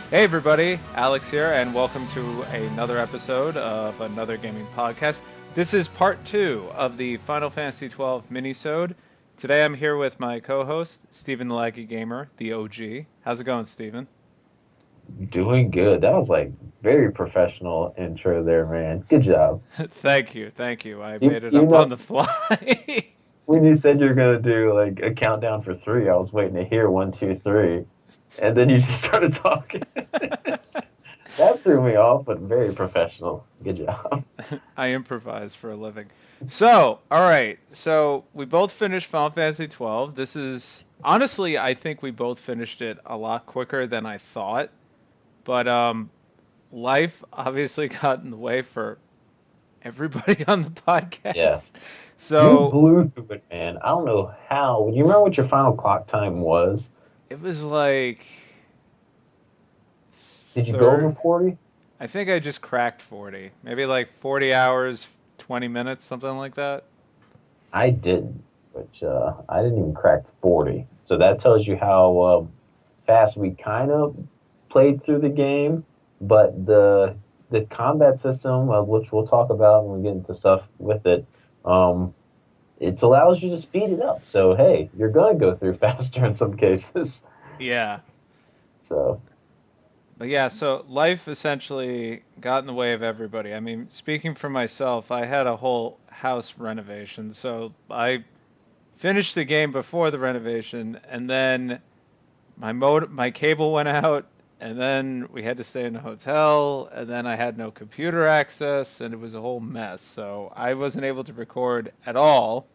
Hey everybody, Alex here, and welcome to another episode of Another Gaming Podcast. This is part 2 of the Final Fantasy XII Minisode. Today I'm here with my co-host, Steven the Laggy Gamer, the OG. How's it going, Steven? Doing good. That was like very professional intro there, man. Good job. Thank you, thank you. I You made it you up on know the fly. when you said you're gonna do like a countdown for three, I was waiting to hear one, two, three, and then you just started talking. That threw me off, but very professional. Good job. I improvise for a living. So, alright, so we both finished Final Fantasy XII. This is, honestly, I think we both finished it a lot quicker than I thought. But life obviously got in the way for everybody on the podcast. Yes. You So blew through it, man. I don't know how. Do you remember what your final clock time was? it was like Did you go over third. 40? I think I just cracked 40. Maybe like 40 hours, 20 minutes, something like that. I didn't, which I didn't even crack 40. So that tells you how fast we kind of played through the game, but the combat system, which we'll talk about when we get into stuff with it, um, it allows you to speed it up. So hey, you're gonna go through faster in some cases. Yeah. So But yeah, so life essentially got in the way of everybody. I mean, speaking for myself, I had a whole house renovation. So I finished the game before the renovation, and then my cable went out, and then we had to stay in a hotel, and then I had no computer access, and it was a whole mess. So I wasn't able to record at all,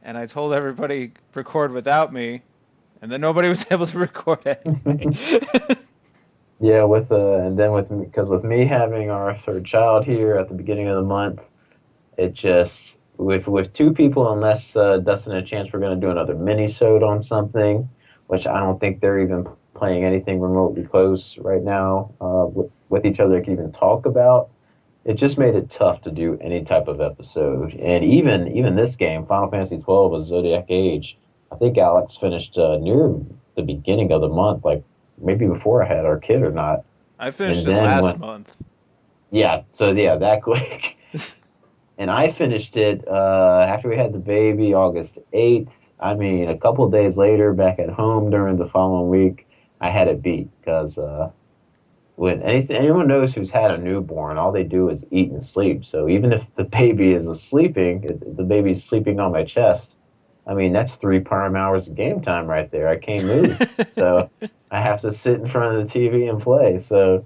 and I told everybody record without me, and then nobody was able to record anyway. yeah, with and then with me, because with me having our third child here at the beginning of the month, it just with two people, unless Dustin and Chance were going to do another mini-sode on something, which I don't think they're even playing anything remotely close right now with each other they can even talk about. It just made it tough to do any type of episode. And even this game, Final Fantasy XII was Zodiac Age. I think Alex finished near the beginning of the month, like maybe before I had our kid or not. I finished And it then last when month. yeah, so yeah, that quick. And I finished it after we had the baby, August 8th. I mean, a couple of days later, back at home during the following week, I had it beat because when anyone knows who's had a newborn, all they do is eat and sleep. So even if the baby is sleeping, the baby's sleeping on my chest. I mean, that's three prime hours of game time right there. I can't move, so I have to sit in front of the TV and play. So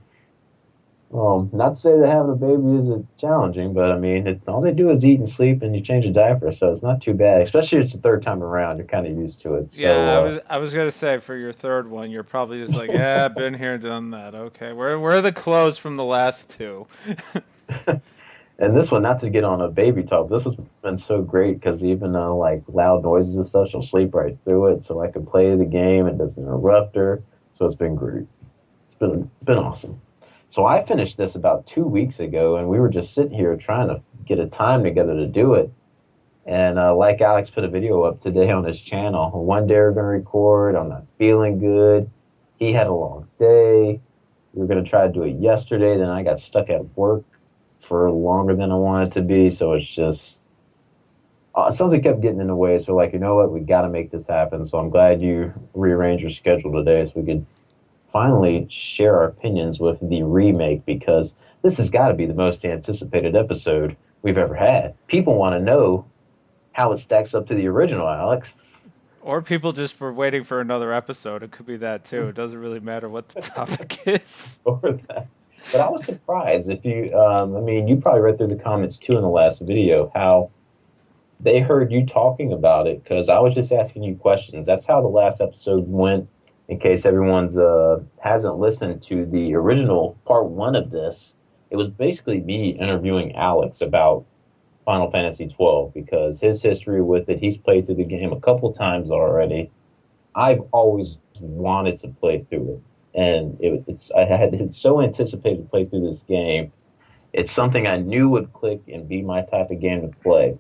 not to say that having a baby isn't challenging, but I mean, all they do is eat and sleep, and you change a diaper, so it's not too bad. Especially if it's the third time around, you're kind of used to it. Yeah, So, I was gonna say for your third one, you're probably just like, yeah, been here, done that. Okay, where are the clothes from the last two? and this one, not to get on a baby talk, this has been so great because even like loud noises and stuff, she'll sleep right through it. So I can play the game; it doesn't interrupt her. So it's been great. It's been awesome. So I finished this about 2 weeks ago, and we were just sitting here trying to get a time together to do it. And like Alex put a video up today on his channel, one day we're going to record. I'm not feeling good. He had a long day. We were going to try to do it yesterday. Then I got stuck at work for longer than I wanted to be. So it's just something kept getting in the way. So like, you know what? We got to make this happen. So I'm glad you rearranged your schedule today so we could finally share our opinions with the remake because this has got to be the most anticipated episode we've ever had. People want to know how it stacks up to the original, Alex. Or people just were waiting for another episode. It could be that too. It doesn't really matter what the topic is. Or that. But I was surprised if you, I mean, you probably read through the comments too in the last video how they heard you talking about it because I was just asking you questions. That's how the last episode went. In case everyone's hasn't listened to the original part one of this, it was basically me interviewing Alex about Final Fantasy XII because his history with it, he's played through the game a couple times already. I've always wanted to play through it, and I had so anticipated to play through this game. It's something I knew would click and be my type of game to play.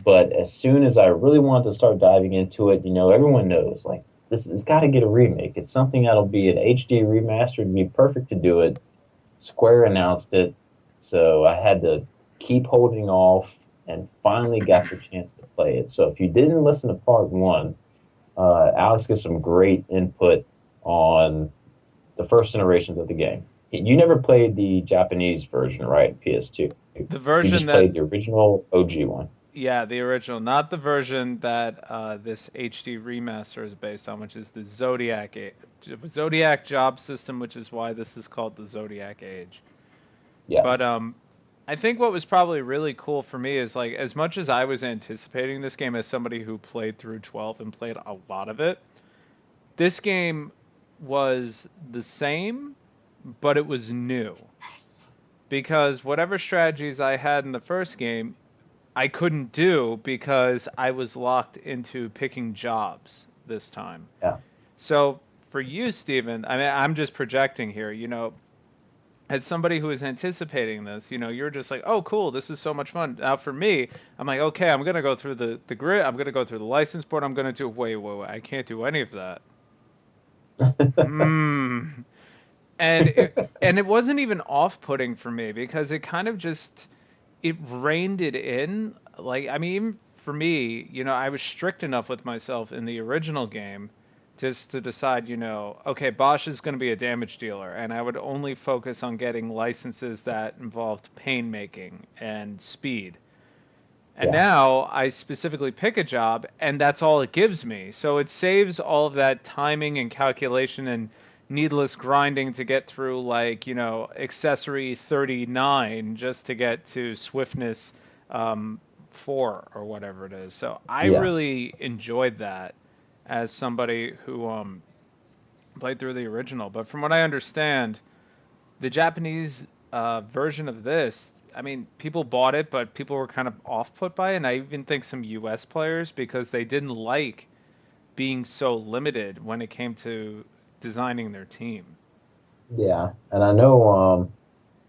But as soon as I really wanted to start diving into it, everyone knows, like this has got to get a remake. It's something that'll be an HD remaster. It'd be perfect to do it. Square announced it, so I had to keep holding off, and finally got the chance to play it. So if you didn't listen to part one, Alex gets some great input on the first iterations of the game. You never played the Japanese version, right? PS2. The You version just that, played the original OG one. yeah, the original, not the version that this HD remaster is based on, which is the Zodiac job system, which is why this is called the Zodiac Age. Yeah. But I think what was probably really cool for me is like as much as I was anticipating this game as somebody who played through 12 and played a lot of it, this game was the same, but it was new. Because whatever strategies I had in the first game, I couldn't do because I was locked into picking jobs this time. Yeah. So for you, Steven, I mean, I'm just projecting here, as somebody who is anticipating this, you're just like, oh, cool, this is so much fun. Now for me, I'm like, okay, I'm going to go through the grid, I'm going to go through the license board, I'm going to do, wait, I can't do any of that. Hmm. And it wasn't even off-putting for me because it kind of just it reined it in. Like, I mean, even for me, I was strict enough with myself in the original game just to decide, okay, Bosch is going to be a damage dealer, and I would only focus on getting licenses that involved pain making and speed. And Yeah. now I specifically pick a job, and that's all it gives me. So it saves all of that timing and calculation and needless grinding to get through, like, accessory 39 just to get to swiftness 4 or whatever it is. So I Yeah. really enjoyed that as somebody who played through the original. But from what I understand, the Japanese version of this, I mean, people bought it, but people were kind of off-put by it, and I even think some U.S. players because they didn't like being so limited when it came to designing their team. Yeah. And I know,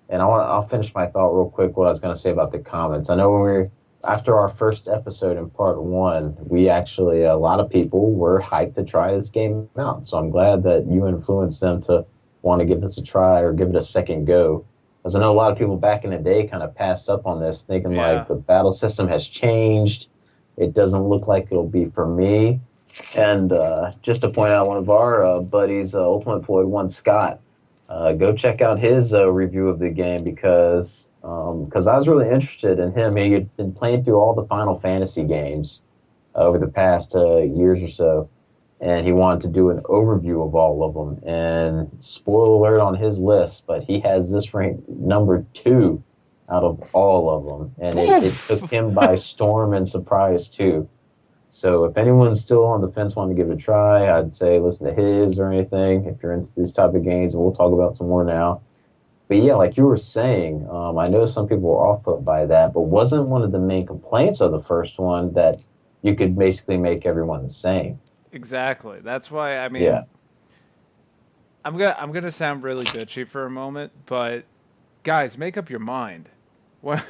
and I'll finish my thought real quick. What I was going to say about the comments. I know when after our first episode in part one, we actually a lot of people were hyped to try this game out. So I'm glad that you influenced them to want to give this a try or give it a second go. Because I know a lot of people back in the day kind of passed up on this, thinking Yeah. like the battle system has changed. It doesn't look like it'll be for me. And just to point out, one of our buddies, Ultimate Floyd One Scott, go check out his review of the game because I was really interested in him. He had been playing through all the Final Fantasy games over the past years or so, and he wanted to do an overview of all of them. And spoiler alert on his list, but he has this ranked number 2 out of all of them, and it took him by storm and surprise too. So if anyone's still on the fence wanting to give it a try, I'd say listen to his or anything if you're into these type of games, and we'll talk about some more now. But yeah, like you were saying, I know some people were off-put by that, but wasn't one of the main complaints of the first one that you could basically make everyone the same? Exactly. That's why, I mean, Yeah. I'm gonna sound really bitchy for a moment, but guys, make up your mind. What?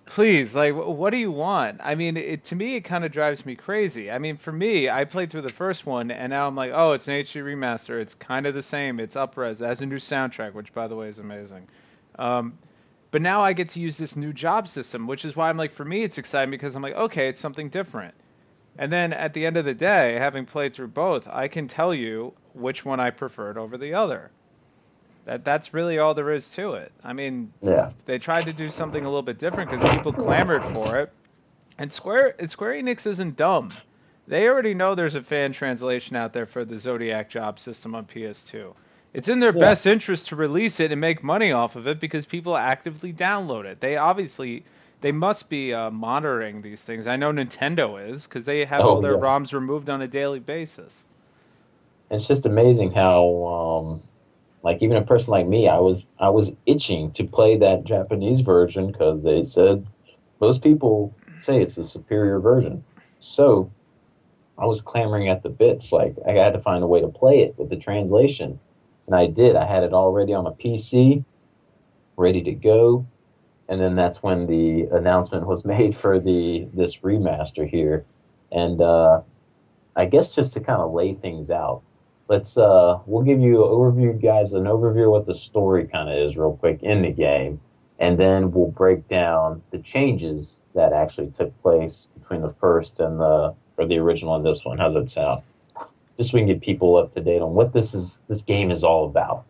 Please, like, what do you want? I mean, to me, it kind of drives me crazy. I mean, for me, I played through the first one, and now I'm like, oh, it's an HD remaster. It's kind of the same. It's up-res. It has a new soundtrack, which, by the way, is amazing. Um, but now I get to use this new job system, which is why I'm like, for me, it's exciting because I'm like, okay, it's something different. And then at the end of the day, having played through both, I can tell you which one I preferred over the other. That's really all there is to it. I mean, Yeah. they tried to do something a little bit different because people clamored for it. And Square Enix isn't dumb. They already know there's a fan translation out there for the Zodiac job system on PS2. It's in their Yeah. best interest to release it and make money off of it because people actively download it. They must be monitoring these things. I know Nintendo is because they have all Oh their yeah. ROMs removed on a daily basis. It's just amazing how, like even a person like me, I was itching to play that Japanese version because they said most people say it's the superior version. So I was clamoring at the bits, like I had to find a way to play it with the translation, and I did. I had it already on a PC, ready to go, and then that's when the announcement was made for the this remaster here, and I guess just to kind of lay things out, we'll give you an overview of what the story kind of is real quick in the game, and then we'll break down the changes that actually took place between the first and the original and this one. How's that sound? Just so we can get people up to date on what this game is all about.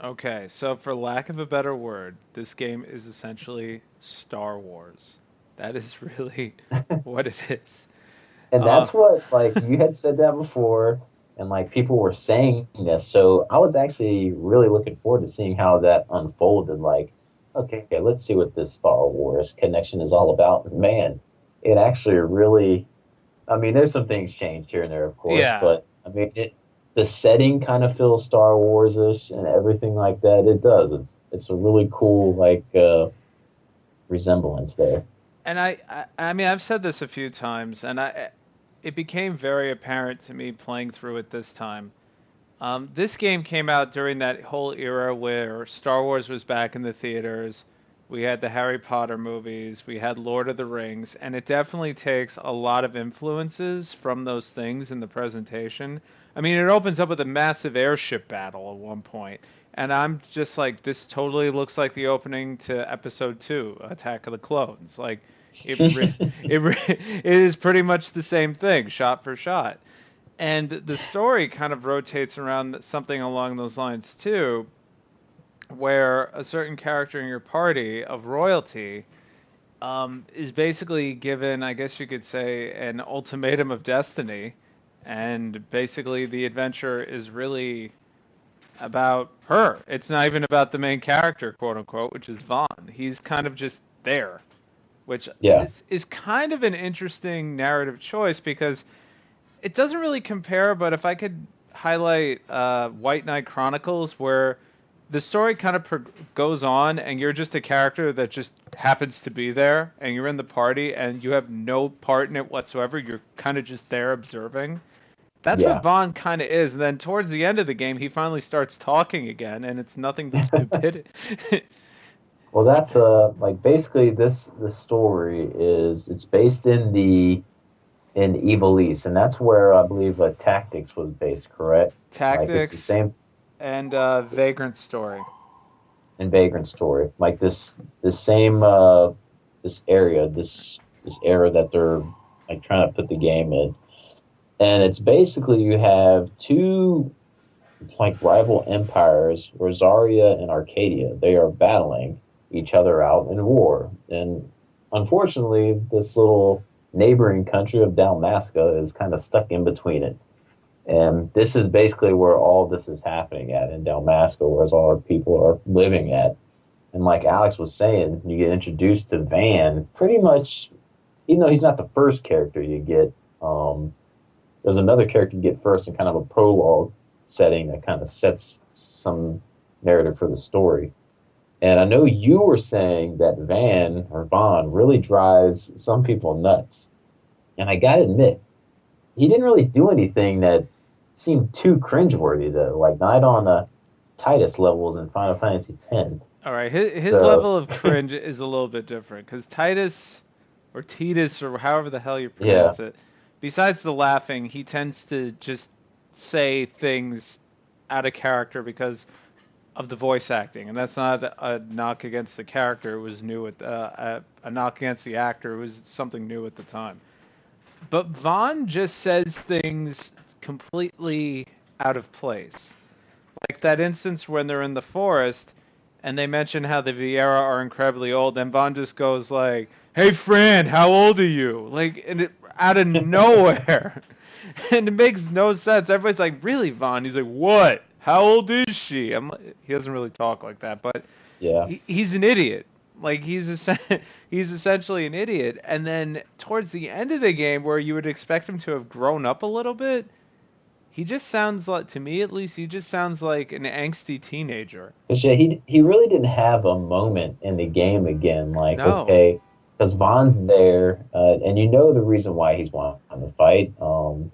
Okay, so for lack of a better word, this game is essentially Star Wars. That is really what it is. And Uh, that's what, like, you had said that before, and like people were saying this. So I was actually really looking forward to seeing how that unfolded. Like, okay, let's see what this Star Wars connection is all about. And man, it actually really, I mean, there's some things changed here and there, of course, yeah, but I mean, the setting kind of feels Star Wars-ish and everything like that. It does. It's a really cool, like, resemblance there. and I mean, I've said this a few times, and it became very apparent to me playing through it this time. This game came out during that whole era where Star Wars was back in the theaters. We had the Harry Potter movies, we had Lord of the Rings, and it definitely takes a lot of influences from those things in the presentation. I mean, it opens up with a massive airship battle at one point, and I'm just like, this totally looks like the opening to Episode 2, Attack of the Clones. Like, it is pretty much the same thing, shot for shot. And the story kind of rotates around something along those lines too, where a certain character in your party of royalty is basically given, I guess you could say, an ultimatum of destiny. And basically, the adventure is really about her. It's not even about the main character, quote unquote, which is Vaughn. He's kind of just there, which Yeah. is kind of an interesting narrative choice because it doesn't really compare, but if I could highlight White Knight Chronicles, where the story kind of goes on, and you're just a character that just happens to be there, and you're in the party, and you have no part in it whatsoever. You're kind of just there observing. That's what Yeah. Vaughn kind of is. And then towards the end of the game, he finally starts talking again, and it's nothing but stupidity. Well, that's like basically this story is it's based in Evil East, and that's where I believe Tactics was based, correct? Like it's the Tactics same and Vagrant Story. in Vagrant Story. Like this same this area, this era that they're like trying to put the game in. And it's basically you have two like rival empires, Rosaria and Arcadia. They are battling each other out in war. And unfortunately, this little neighboring country of Dalmasca is kind of stuck in between it. And this is basically where all this is happening at in Dalmasca, where all our people are living at. And like Alex was saying, you get introduced to Van pretty much, even though he's not the first character you get, there's another character you get first in kind of a prologue setting that kind of sets some narrative for the story. And I know you were saying that Van or Vaughn really drives some people nuts. And I gotta admit, he didn't really do anything that seemed too cringeworthy though, like not on the Titus levels in Final Fantasy X. All right, his So level of cringe is a little bit different because Titus or Titus or however the hell you yeah, pronounce it, besides the laughing, he tends to just say things out of character because of the voice acting, and that's not a knock against the character. It was new at a knock against the actor. It was something new at the time. But Vaughn just says things completely out of place. Like that instance when they're in the forest and they mention how the Viera are incredibly old, and Vaughn just goes like, "Hey Fran, how old are you?" Like, and it out of nowhere, and it makes no sense. Everybody's like, "Really, Vaughn?" He's like, "What? How old is she?" He doesn't really talk like that, but yeah. he's an idiot. Like he's essentially an idiot. And then towards the end of the game, where you would expect him to have grown up a little bit, he just sounds like, to me at least, he just sounds like an angsty teenager. Because yeah, he really didn't have a moment in the game again. Like, No. okay, because Vaughn's there, and you know the reason why he's wanting to fight.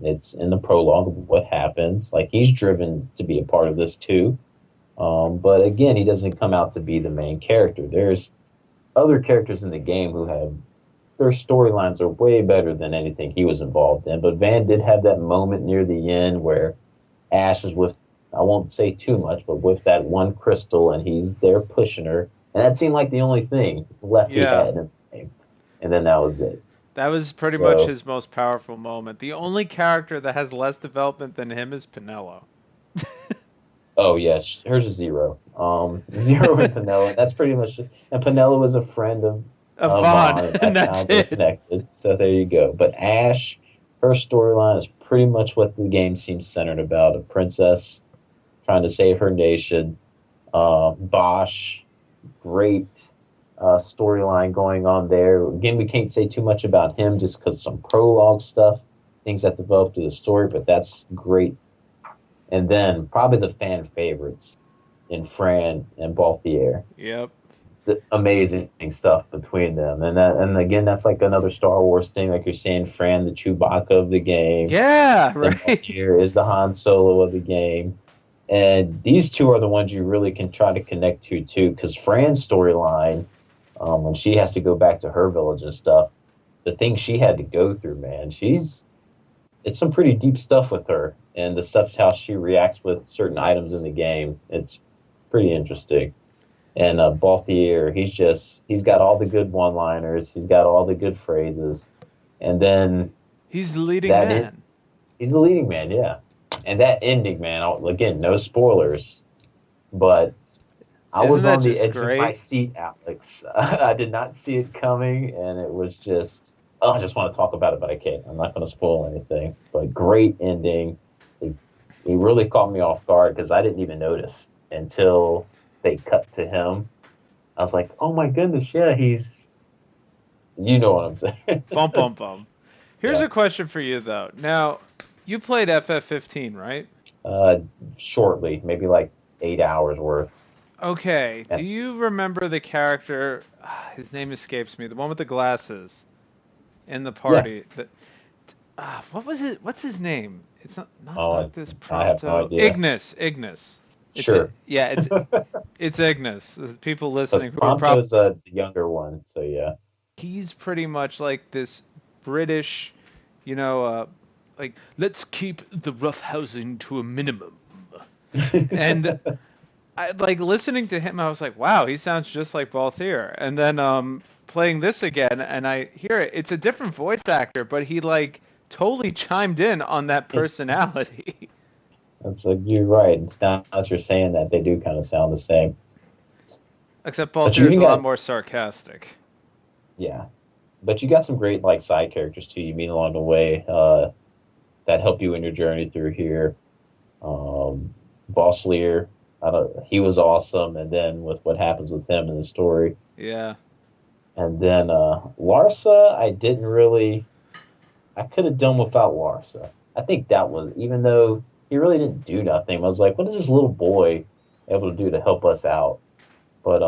It's in the prologue of what happens. Like, he's driven to be a part of this too. But again, he doesn't come out to be the main character. There's other characters in the game who have their storylines are way better than anything he was involved in. But Van did have that moment near the end where Ash is with, I won't say too much, but with that one crystal, and he's there pushing her. And that seemed like the only thing left he Yeah. had in the game. And then that was it. That was pretty much So, his most powerful moment. The only character that has less development than him is Pinello. oh yeah, hers is zero. Zero and Penella. That's pretty much it. And Penella was a friend of Vaughn, Vaughn, and and that's that's how they're it. connected. So there you go. But Ash, her storyline is pretty much what the game seems centered about: a princess trying to save her nation. Bosch, great storyline going on there. Again, we can't say too much about him just because some prologue stuff, things that develop through the story, but that's great. And then probably the fan favorites in Fran and Balthier. Yep. The amazing stuff between them, and again, that's like another Star Wars thing. Like you're saying, Fran, the Chewbacca of the game, Yeah, and right. here is the Han Solo of the game. And these two are the ones you really can try to connect to too, because Fran's storyline, when she has to go back to her village and stuff, the things she had to go through, man, it's some pretty deep stuff with her, and the stuff how she reacts with certain items in the game. It's pretty interesting. And Balthier, he's got all the good one-liners, he's got all the good phrases, and then He's the leading that man. he's the leading man, yeah. And that ending, man, again, no spoilers, but I Isn't was that on the just edge of my great? seat, Alex. I did not see it coming, and it was just, oh, I just want to talk about it, but I can't. I'm not going to spoil anything. But great ending. It, it really caught me off guard because I didn't even notice until they cut to him. I was like, oh my goodness, yeah, you know what I'm saying. Bum bum bum. Here's Yeah. a question for you though. Now, you played FF15, right? Uh, Shortly, maybe like 8 hours worth. Okay. Yeah. Do you remember the character? His name escapes me. The one with the glasses in the Yeah. party. What was it? What's his name? It's not Oh, Noctis I have no Prompto. idea. Ignis. Ignis. Sure. Yeah. It's Ignis. The people Because listening who are probably Prompto's the younger one, so yeah. he's pretty much like this British, you know, like let's keep the rough housing to a minimum. And I like listening to him. I was like, wow, he sounds just like Balthier. And then playing this again, and I hear it. It's a different voice actor, but he like totally chimed in on that personality. That's like you're right. It's now as you're saying that they do kind of sound the same. Except But you Balthier's even a lot got more sarcastic. yeah. But you got some great like side characters too you meet along the way that help you in your journey through here. Boss Lear, he was awesome, and then with what happens with him in the story. Yeah. And then Larsa, I could have done without Larsa. I think that was, even though he really didn't do nothing, I was like, what is this little boy able to do to help us out? But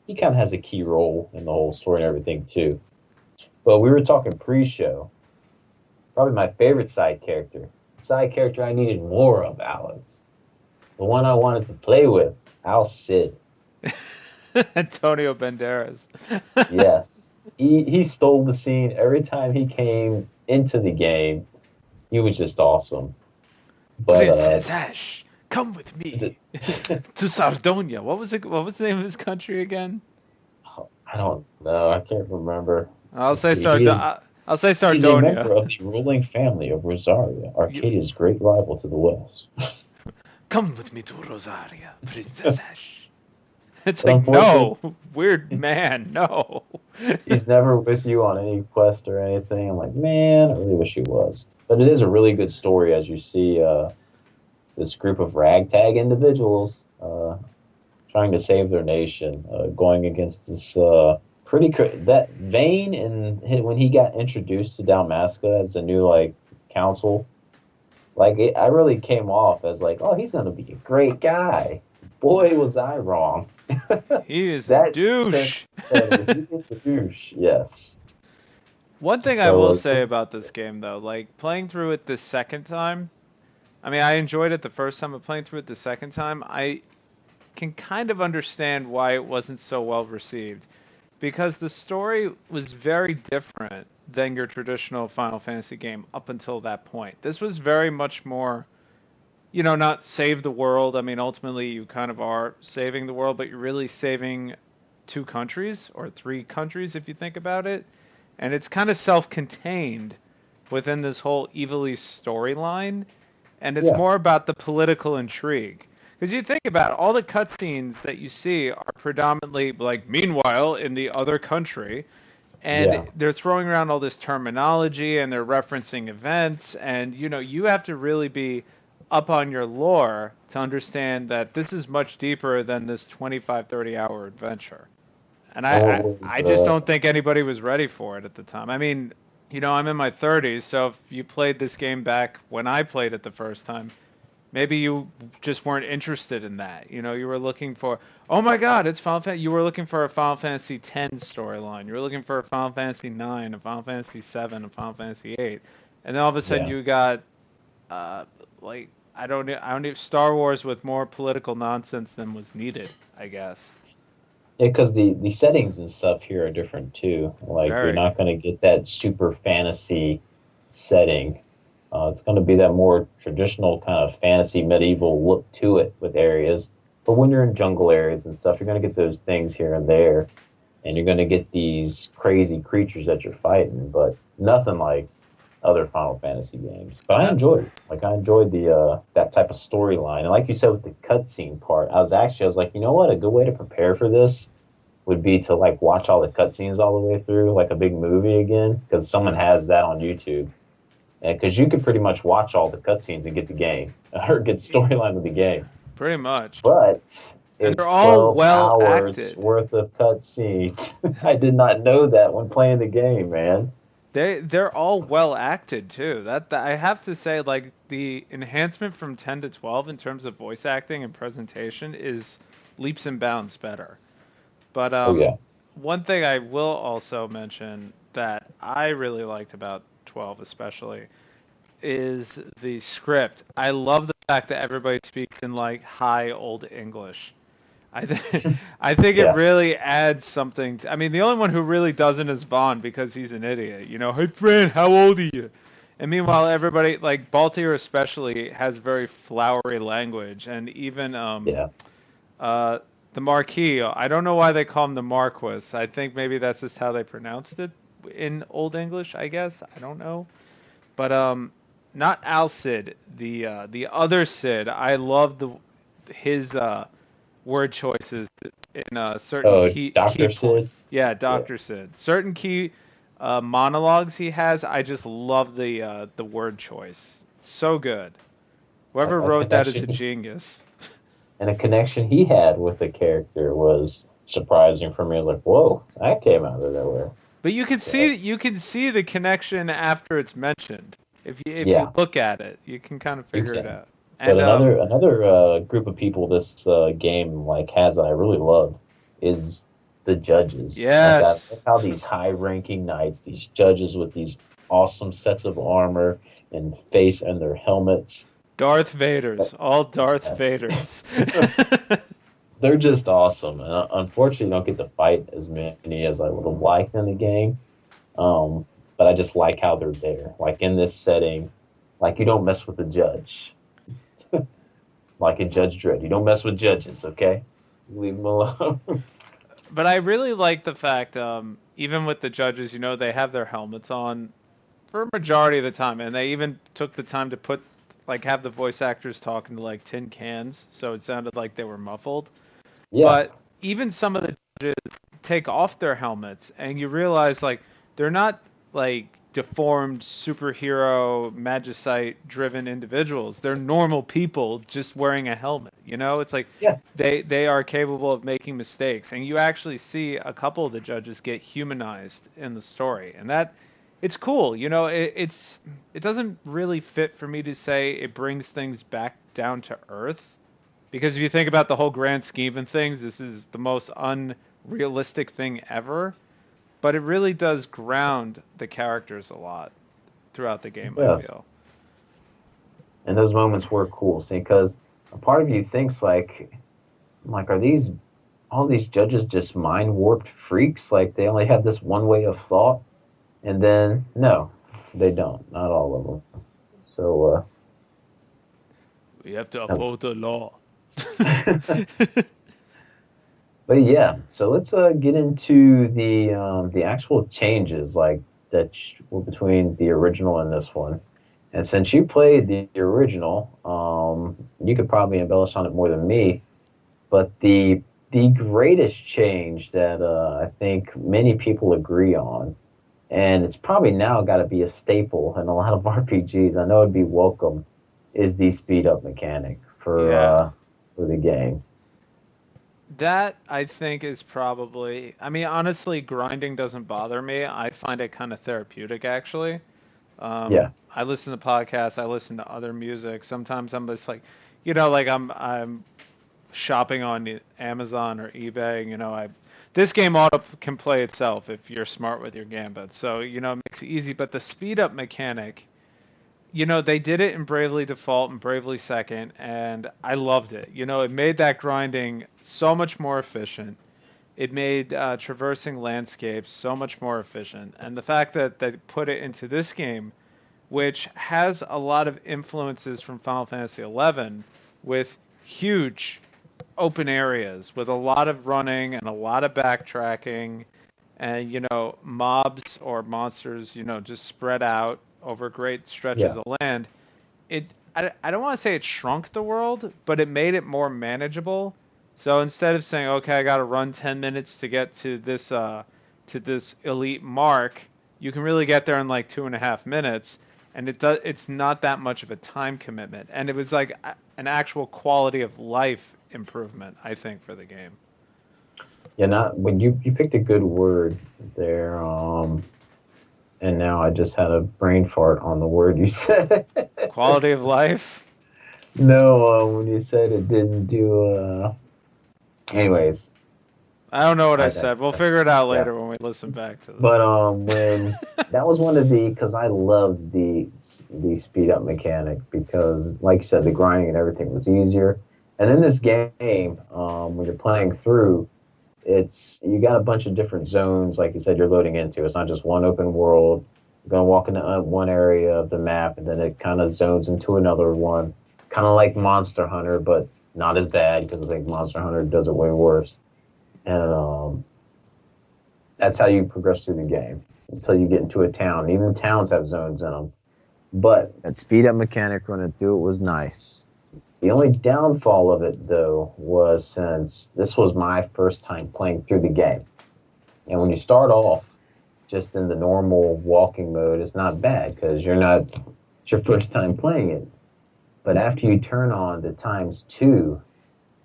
he kind of has a key role in the whole story and everything, too. But we were talking pre-show. Probably my favorite side character I needed more of, Alex. The one I wanted to play with, Al Cid. Antonio Banderas. Yes. He stole the scene every time he came into the game. He was just awesome. But Princess Ash, come with the, me to Sardonia. What was it? What was the name of his country again? I don't know. I can't remember. I'll Let's say see. I'll say He's a Sardonia. member of the ruling family of Rosaria, You, Arcadia's great rival to the west. come with me to Rosaria, Princess Ash. It's But like, unfortunately, no, weird man, no. he's never with you on any quest or anything. I'm like, man, I really wish he was. But it is a really good story as you see this group of ragtag individuals trying to save their nation, going against this that Vane and when he got introduced to Dalmasca as a new like council, I really came off as like, oh, he's gonna be a great guy. Boy, was I wrong. He is a That douche. he is a douche. Yes. One thing I So will say about this game, though, like playing through it the second time, I mean, I enjoyed it the first time, but playing through it the second time, I can kind of understand why it wasn't so well received. because the story was very different than your traditional Final Fantasy game up until that point. This was very much more, not save the world. I mean, ultimately you kind of are saving the world, but you're really saving two countries or three countries if you think about it. And it's kind of self-contained within this whole Ivalice storyline, and it's Yeah, more about the political intrigue. Because you think about it, all the cutscenes that you see are predominantly like, meanwhile, in the other country, and yeah. they're throwing around all this terminology and they're referencing events, and you have to really be up on your lore to understand that this is much deeper than this 25, 30-hour adventure. And And what I was just don't think anybody was ready for it at the time. I mean, I'm in my 30s, so if you played this game back when I played it the first time, maybe you just weren't interested in that. You were looking for, oh my God, it's Final Fantasy. You were looking for a Final Fantasy X storyline. You were looking for a Final Fantasy IX, a Final Fantasy VII, a Final Fantasy VIII, and then all of a sudden yeah. you got, like, I don't know, Star Wars with more political nonsense than was needed, I guess. Yeah, because the settings and stuff here are different too. Like you're Very. not going to get that super fantasy setting. It's going to be that more traditional kind of fantasy medieval look to it with areas. But when you're in jungle areas and stuff, you're going to get those things here and there, and you're going to get these crazy creatures that you're fighting. But nothing like other Final Fantasy games. But I That enjoyed it. Like I enjoyed the that type of storyline. And like you said with the cutscene part, I was like, you know what, a good way to prepare for this would be to like watch all the cutscenes all the way through, like a big movie again, because someone has that on YouTube. And because you could pretty much watch all the cutscenes and get the game or get the storyline of the game, pretty much. but And it's they're all 12 well hours acted. worth of cutscenes. I did not know that when playing the game, man. They're all well acted too. That I have to say, like, the enhancement from 10 to 12 in terms of voice acting and presentation is leaps and bounds better. But Oh yeah. one thing I will also mention that I really liked about 12 especially is the script. I love the fact that everybody speaks in like high old English. I think it Yeah. really adds something. I mean, the only one who really doesn't is Vaughn because he's an idiot. Hey friend, how old are you? And meanwhile, everybody like Baltier especially has very flowery language, and even Yeah. uh, the Marquis. I don't know why they call him the Marquis. I think maybe that's just how they pronounced it in Old English. I guess I don't know, but not Alcid, the other Sid. I love his word choices in certain Oh, key Dr. point. Sid? Yeah, Yeah. Doctor Sid. Certain key monologues he has. I just love the word choice. So good. Whoever A wrote that is a connection genius. and a connection he had with the character was surprising for me. I was like, whoa, that came out of nowhere. But So you can see the connection after it's mentioned. If you yeah, look at it, you can kind of you figure it can. out. But And another group of people this game like has that I really love is the judges. Like I love yes, how these high-ranking knights, these judges with these awesome sets of armor and face and their helmets. Darth Vader's, all Darth Yes, Vader's. they're just awesome. And unfortunately, you don't get to fight as many as I would have liked in the game. Um, but I just like how they're there. Like in this setting, like you don't mess with the judge. Like in Judge Dredd, you don't mess with judges, okay? Leave them alone. But I really like the fact, even with the judges, they have their helmets on for a majority of the time, and they even took the time to have the voice actors talking to like tin cans, so it sounded like they were muffled. Yeah, But even some of the judges take off their helmets, and you realize like they're not like deformed superhero magicite driven individuals. They're normal people just wearing a helmet. It's like yeah, they are capable of making mistakes, and you actually see a couple of the judges get humanized in the story, and that it's cool. It doesn't really fit for me to say it brings things back down to earth, because if you think about the whole grand scheme of things, this is the most unrealistic thing ever. But it really does ground the characters a lot throughout the game, I yeah. feel. And those moments were cool, see, because a part of you thinks like, are these all these judges just mind warped freaks? Like they only have this one way of thought, and then no, they don't. Not all of them. So, We have to uphold the law. but yeah. So let's get into the actual changes like were between the original and this one. And since you played the original, you could probably embellish on it more than me. But the greatest change that I think many people agree on, and it's probably now got to be a staple in a lot of RPGs. I know it'd be welcome, is the speed up mechanic Yeah. for the game. That I think is probably, I mean, honestly, grinding doesn't bother me. I find it kind of therapeutic actually. Yeah, I listen to podcasts, I listen to other music. Sometimes I'm just like, like I'm shopping on Amazon or eBay, this game auto can play itself if you're smart with your gambit. So, it makes it easy, but the speed up mechanic, they did it in Bravely Default and Bravely Second, and I loved it. It made that grinding so much more efficient. It made traversing landscapes so much more efficient. And the fact that they put it into this game, which has a lot of influences from Final Fantasy XI, with huge open areas, with a lot of running and a lot of backtracking, and mobs or monsters, just spread out over great stretches yeah, of land. I don't want to say it shrunk the world, but it made it more manageable. So instead of saying, okay, I got to run 10 minutes to get to this elite mark, you can really get there in like 2.5 minutes, and it's not that much of a time commitment, and it was like an actual quality of life improvement, I think, for the game. yeah. Not when you picked a good word there. And now I just had a brain fart on the word you said. Quality of life. No, when you said it didn't do. Anyways, I don't know what I I said. We'll digress. figure it out Yeah, later when we listen back to this. but when that was one of the because I loved the speed up mechanic because, like you said, the grinding and everything was easier. And in this game, when you're playing through, it's you got a bunch of different zones, like you said, you're loading into. It's not just one open world. You're gonna walk into one area of the map, and then it kind of zones into another one, kind of like Monster Hunter, but not as bad because I think Monster Hunter does it way worse. And that's how you progress through the game until you get into a town. Even towns have zones in them. But that speed up mechanic running through it was nice. The only downfall of it, though, was since this was my first time playing through the game. And when you start off just in the normal walking mode, it's not bad because it's your first time playing it. But after you turn on the ×2,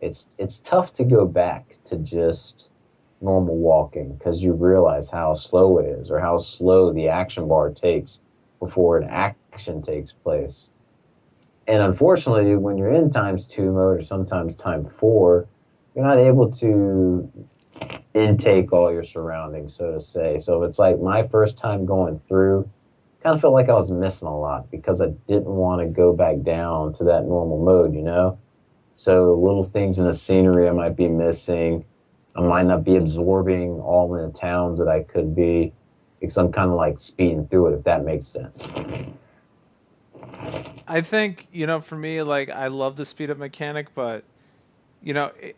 it's tough to go back to just normal walking because you realize how slow it is or how slow the action bar takes before an action takes place. And unfortunately, when you're in ×2 mode or sometimes ×4, you're not able to intake all your surroundings, so to say. So it's like my first time going through, kind of felt like I was missing a lot because I didn't want to go back down to that normal mode. So little things in the scenery I might be missing. I might not be absorbing all in the towns that I could be because I'm kind of like speeding through it, if that makes sense. I think, for me, like, I love the speed up mechanic, but, you know, it,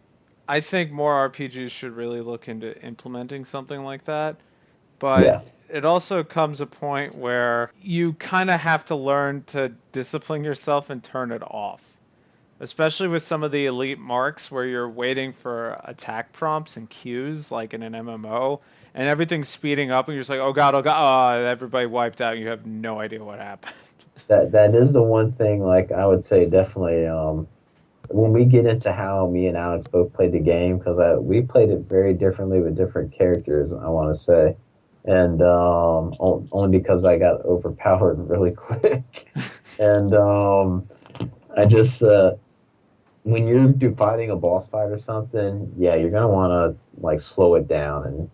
I think more RPGs should really look into implementing something like that. But Yeah, it also comes a point where you kind of have to learn to discipline yourself and turn it off. Especially with some of the elite marks where you're waiting for attack prompts and cues, like in an MMO, and everything's speeding up, and you're just like, oh god, oh, everybody wiped out, and you have no idea what happened. that is the one thing. Like I would say, definitely. When we get into how me and Alex both played the game, because we played it very differently with different characters, I want to say, and only because I got overpowered really quick, and I just when you're fighting a boss fight or something, yeah, you're gonna want to like slow it down and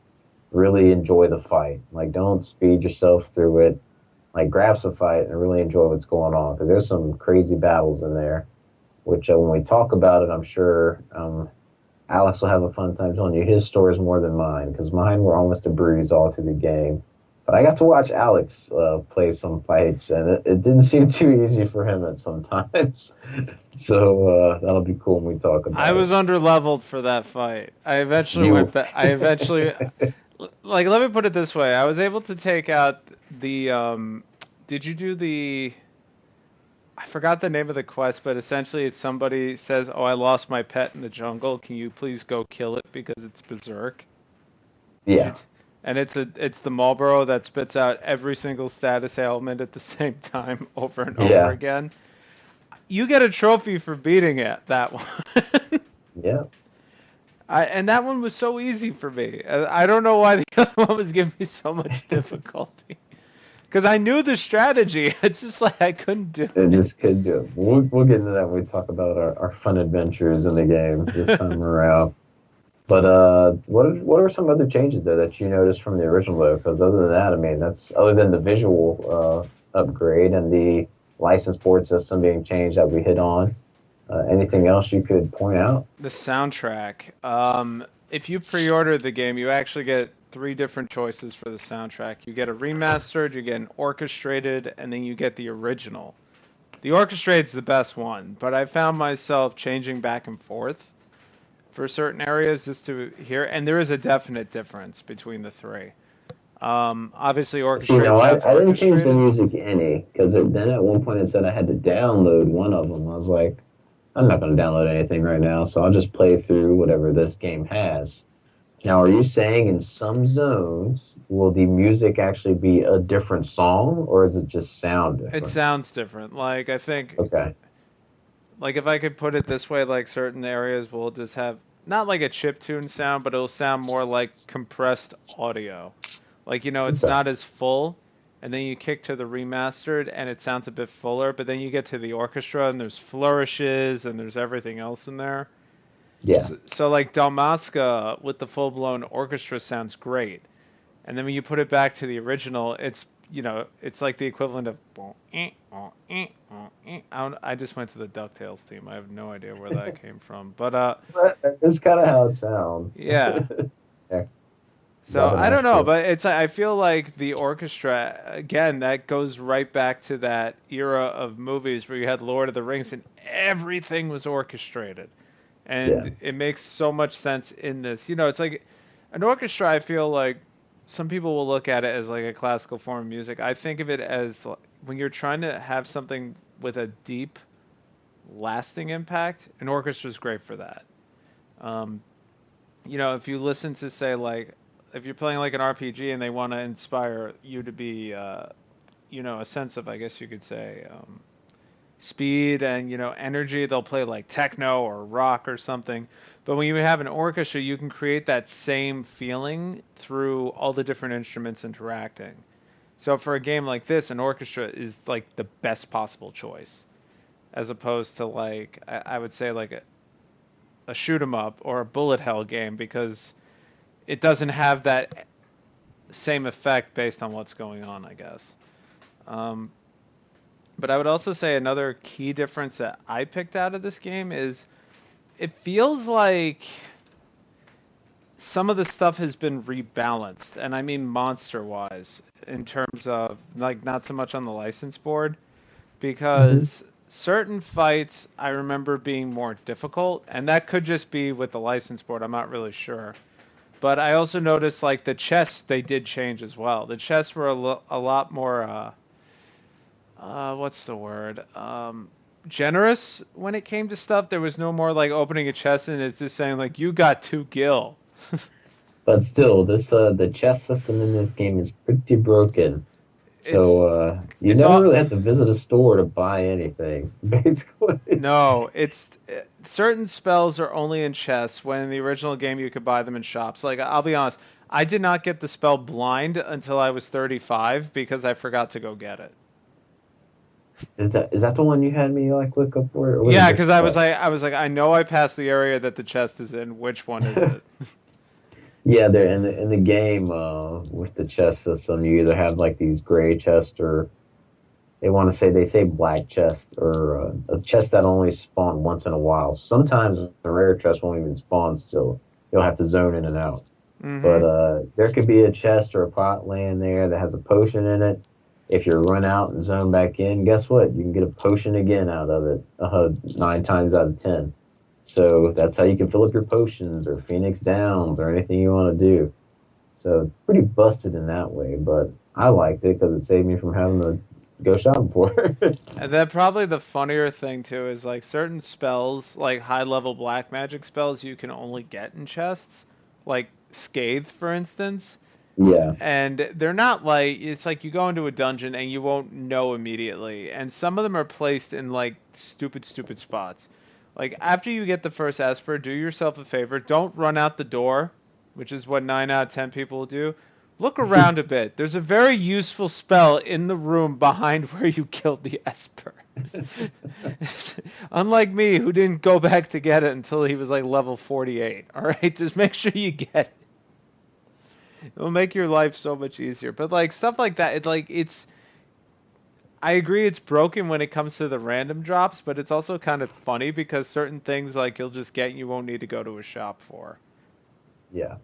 really enjoy the fight. Like, don't speed yourself through it. Like, grab some fight and really enjoy what's going on because there's some crazy battles in there which when we talk about it, I'm sure Alex will have a fun time telling you his stories more than mine, because mine were almost a breeze all through the game. But I got to watch Alex play some fights, and it didn't seem too easy for him at some times. So that'll be cool when we talk I about it. was under leveled for that fight. I eventually You, went back. I eventually, like, let me put it this way. I was able to take out the, did you do the, I forgot the name of the quest, but essentially it's somebody says, "Oh, I lost my pet in the jungle. Can you please go kill it because it's berserk?" Did you? yeah, And it's the Marlboro that spits out every single status ailment at the same time over and over yeah, again. You get a trophy for beating it, that one. yeah. And that one was so easy for me. I don't know why the other one was giving me so much difficulty. Because I knew the strategy. It's just like I couldn't do It it. just could do. We'll get into that when we talk about our fun adventures in the game this time around. But what are some other changes there that you noticed from the original though? Because other than that, I mean, that's other than the visual upgrade and the license board system being changed that we hit on. Anything else you could point out? The soundtrack. If you pre-order the game, you actually get three different choices for the soundtrack. You get a remastered, you get an orchestrated, and then you get the original. The orchestrated's the best one, but I found myself changing back and forth for certain areas just to hear, and there is a definite difference between the three. Obviously, See, orchestrated no, sounds I didn't change the orchestrated. music any because then at one point it said I had to download one of them. I was like, I'm not going to download anything right now, so I'll just play through whatever this game has. Now, are you saying in some zones will the music actually be a different song, or is it just sound It different? sounds different. Like I think, Okay. like if I could put it this way, like certain areas will just have not like a chip tune sound, but it'll sound more like compressed audio. Like it's Okay. not as full, and then you kick to the remastered, and it sounds a bit fuller. But then you get to the orchestra, and there's flourishes, and there's everything else in there. Yeah. So like Dalmasca with the full-blown orchestra sounds great. And then when you put it back to the original, it's like the equivalent of. I just went to the DuckTales theme. I have no idea where that came from, but But it's kind of how it sounds. yeah. Yeah, So nothing I don't know, extra. but I feel like the orchestra again that goes right back to that era of movies where you had Lord of the Rings and everything was orchestrated, Yeah. and it makes so much sense in this. It's like an orchestra. I feel like some people will look at it as like a classical form of music. I think of it as when you're trying to have something with a deep, lasting impact. An orchestra is great for that. Um, if you listen to say like if you're playing like an RPG and they want to inspire you to be a sense of I guess you could say speed and energy, they'll play like techno or rock or something. But when you have an orchestra, you can create that same feeling through all the different instruments interacting. So for a game like this, an orchestra is like the best possible choice, as opposed to like I would say like a shoot 'em up or a bullet hell game because it doesn't have that same effect based on what's going on, I guess. Um, but I would also say another key difference that I picked out of this game is it feels like some of the stuff has been rebalanced, and I mean monster-wise, in terms of like not so much on the license board, Hmm. because certain fights I remember being more difficult, and that could just be with the license board. I'm not really sure. But I also noticed like the chests they did change as well. The chests were a lot more what's the word? Generous when it came to stuff. There was no more like opening a chest and it's just saying like you got 2 gil. But still, this the chess system in this game is pretty broken. It's So you it's never all really have to visit a store to buy anything, basically. no, it's certain spells are only in chests when in the original game you could buy them in shops. Like I'll be honest, I did not get the spell blind until I was 35 because I forgot to go get it. Is that the one you had me like look up for, or was it Yeah, because just I was like, I know I passed the area that the chest is in. Which one is it? yeah, there in the game with the chess system, you either have like these gray chests or they say black chest or a chest that only spawn once in a while. Sometimes the rare chest won't even spawn still. You'll have to zone in and out. But Mm-hmm. there could be a chest or a pot laying there that has a potion in it. If you run out and zone back in, guess what? You can get a potion again out of it 9 times out of 10. So that's how you can fill up your potions or Phoenix Downs or anything you want to do. So it's pretty busted in that way, but I liked it because it saved me from having to go shopping for it. And then probably the funnier thing too is like certain spells, like high level black magic spells, you can only get in chests, like Scathe, for instance. Yeah, And they're not like it's like you go into a dungeon and you won't know immediately. And some of them are placed in like stupid spots. Like after you get the first Esper, do yourself a favor, don't run out the door, which is what 9 out of 10 people will do. Look around a bit. There's a very useful spell in the room behind where you killed the Esper. Unlike me, who didn't go back to get it until he was like level 48. All right, just make sure you get it. It'll make your life so much easier. But like stuff like that, it's. I agree, it's broken when it comes to the random drops, but it's also kind of funny because certain things like you'll just get and you won't need to go to a shop for. yeah.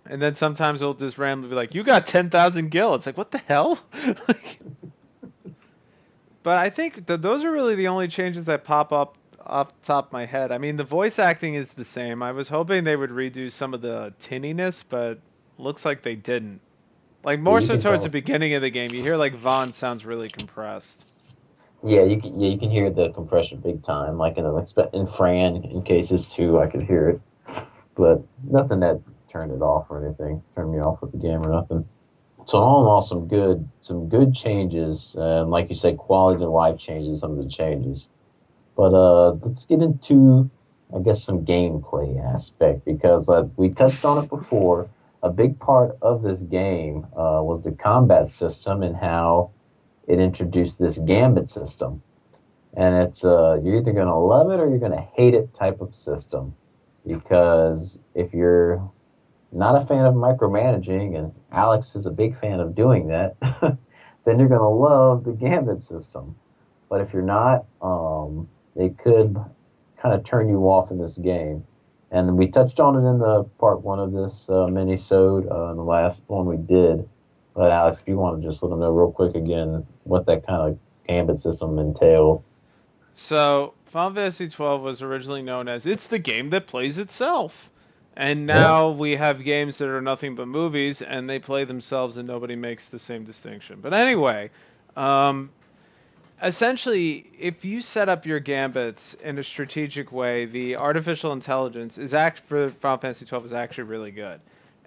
And then sometimes it'll just randomly be like, "You got 10,000 gil." It's like, what the hell? Like, but I think those are really the only changes that pop up off the top of my head. I mean, the voice acting is the same. I was hoping they would redo some of the tinniness, but looks like they didn't. Like Yeah, more you so can towards the tell. beginning of the game, you hear like Vaughn sounds really compressed. Yeah, you can hear the compression big time. Like in Fran in cases too, I could hear it. But nothing that turned it off or anything, turned me off with the game or nothing. So all in all, some good changes, and like you said, quality of life changes. Some of the changes, but let's get into, I guess, some gameplay aspect because we touched on it before. A big part of this game was the combat system and how it introduced this gambit system, and it's you're either gonna love it or you're gonna hate it type of system because if you're not a fan of micromanaging, and Alex is a big fan of doing that, then you're going to love the Gambit system. But if you're not, it could kind of turn you off in this game. And we touched on it in the part one of this mini-sode, the last one we did. But Alex, if you want to just let them know real quick again what that kind of Gambit system entails. So, Final Fantasy XII was originally known as it's the game that plays itself. And Yeah. now we have games that are nothing but movies and they play themselves and nobody makes the same distinction. But anyway, um, essentially, if you set up your gambits in a strategic way, the artificial intelligence is for Final Fantasy XII is actually really good.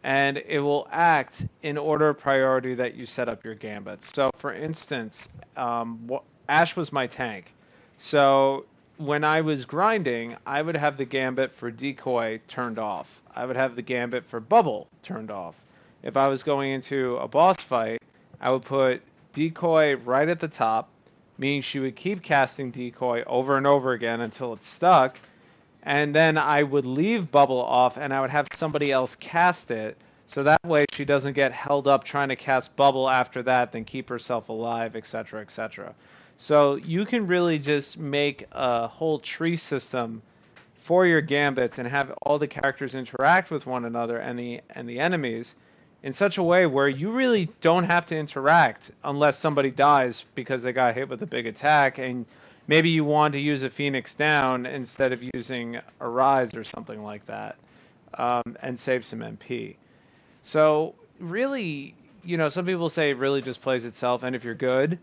And it will act in order of priority that you set up your gambits. So, for instance, Ash was my tank. So when I was grinding, I would have the gambit for decoy turned off. I would have the gambit for bubble turned off. If I was going into a boss fight, I would put decoy right at the top, meaning she would keep casting decoy over and over again until it's stuck. And then I would leave bubble off and I would have somebody else cast it. So that way she doesn't get held up trying to cast bubble after that, then keep herself alive, etc., etc. So you can really just make a whole tree system for your gambits and have all the characters interact with one another and the enemies in such a way where you really don't have to interact unless somebody dies because they got hit with a big attack and maybe you want to use a Phoenix down instead of using a rise or something like that, and save some MP. So really, some people say it really just plays itself, and if you're good,